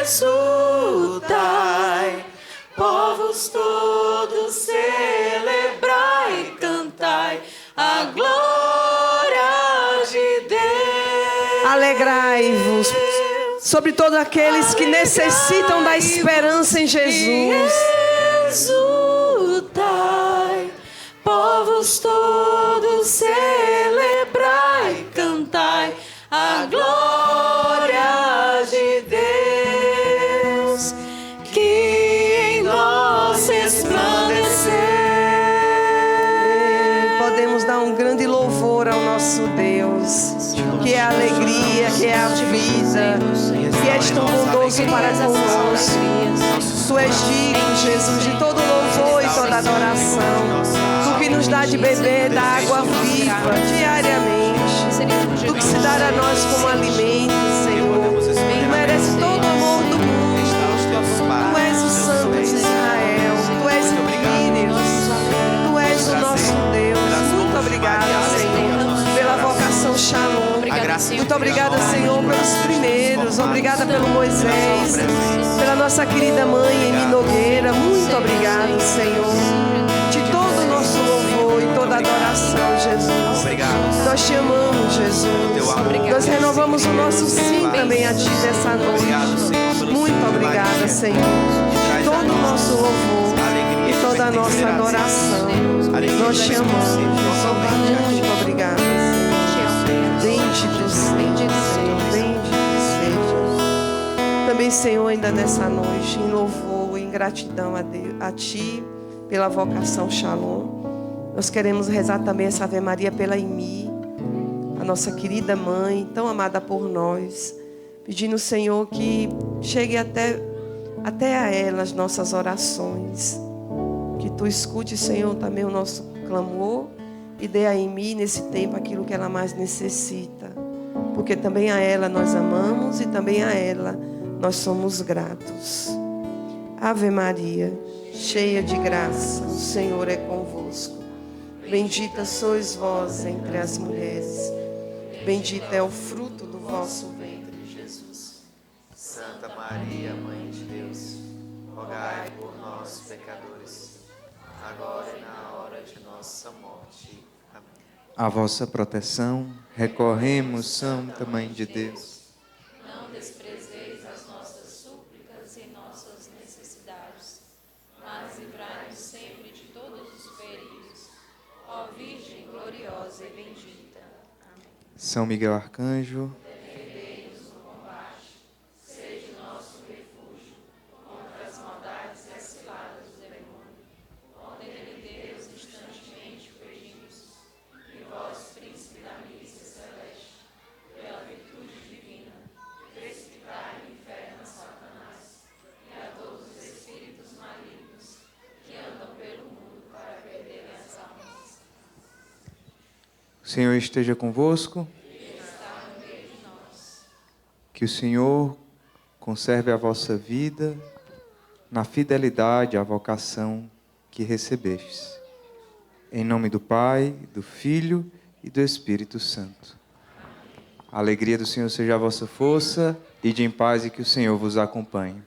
Exultai, povos todos, celebrai, cantai a glória de Deus. Alegrai-vos sobre todos aqueles que necessitam da esperança em Jesus. Exultai, povos todos, celebrai, cantai a glória de Deus, que em nós resplandecer. Podemos dar um grande louvor ao nosso Deus, que é a alegria, que é a vida, que és tão bondoso para conosco. Tu és digno, Jesus, de todo louvor e toda adoração. Tu que nos dá de beber da água viva diariamente. Tu que se dá a nós como alimento, Senhor. Tu mereces todo o amor do mundo. Tu és o Santo de Israel. Tu és o Deus. Tu és o nosso Deus. Muito obrigada, Senhor, pela vocação Shalom. Muito obrigada, Senhor, pelos primeiros. Obrigada pelo Moisés, pela nossa querida mãe Emi Nogueira. Muito obrigada, Senhor, de todo o nosso louvor e toda a adoração, Jesus. Nós te amamos, Jesus. Nós renovamos o nosso sim também a ti nessa noite. Muito obrigada, Senhor, de todo o nosso louvor e toda a nossa adoração. Nós te amamos. Muito obrigada, Senhor. Bendito seja, bendito seja. Também, Senhor, ainda nessa noite, em louvor, em gratidão a Ti, pela vocação Shalom. Nós queremos rezar também essa Ave Maria pela Emi, a nossa querida mãe, tão amada por nós. Pedindo, Senhor, que chegue até a ela as nossas orações. Que Tu escute, Senhor, também o nosso clamor e dê a Emi nesse tempo aquilo que ela mais necessita. Porque também a ela nós amamos e também a ela nós somos gratos. Ave Maria, cheia de graça, o Senhor é convosco. Bendita sois vós entre as mulheres. Bendito é o fruto do vosso ventre, Jesus. Santa Maria, Mãe de Deus, rogai por nós, pecadores, agora e na hora de nossa morte. Amém. A vossa proteção, recorremos, Santa Mãe de Deus. Não desprezeis as nossas súplicas e nossas necessidades, mas livrai-nos sempre de todos os perigos. Ó Virgem gloriosa e bendita. Amém. São Miguel Arcanjo, Defendei-nos no combate, seja o nosso refúgio contra as maldades e as ciladas do demônio. Ordem-lhe Deus instantemente pedimos, e vós, príncipe da milícia celeste, pela virtude divina, precipitai no inferno a Satanás e a todos os espíritos malignos que andam pelo mundo para perderem as almas. o Senhor esteja convosco. Que o Senhor conserve a vossa vida na fidelidade à vocação que recebestes. Em nome do Pai, do Filho e do Espírito Santo. A alegria do Senhor seja a vossa força, ide em paz e que o Senhor vos acompanhe.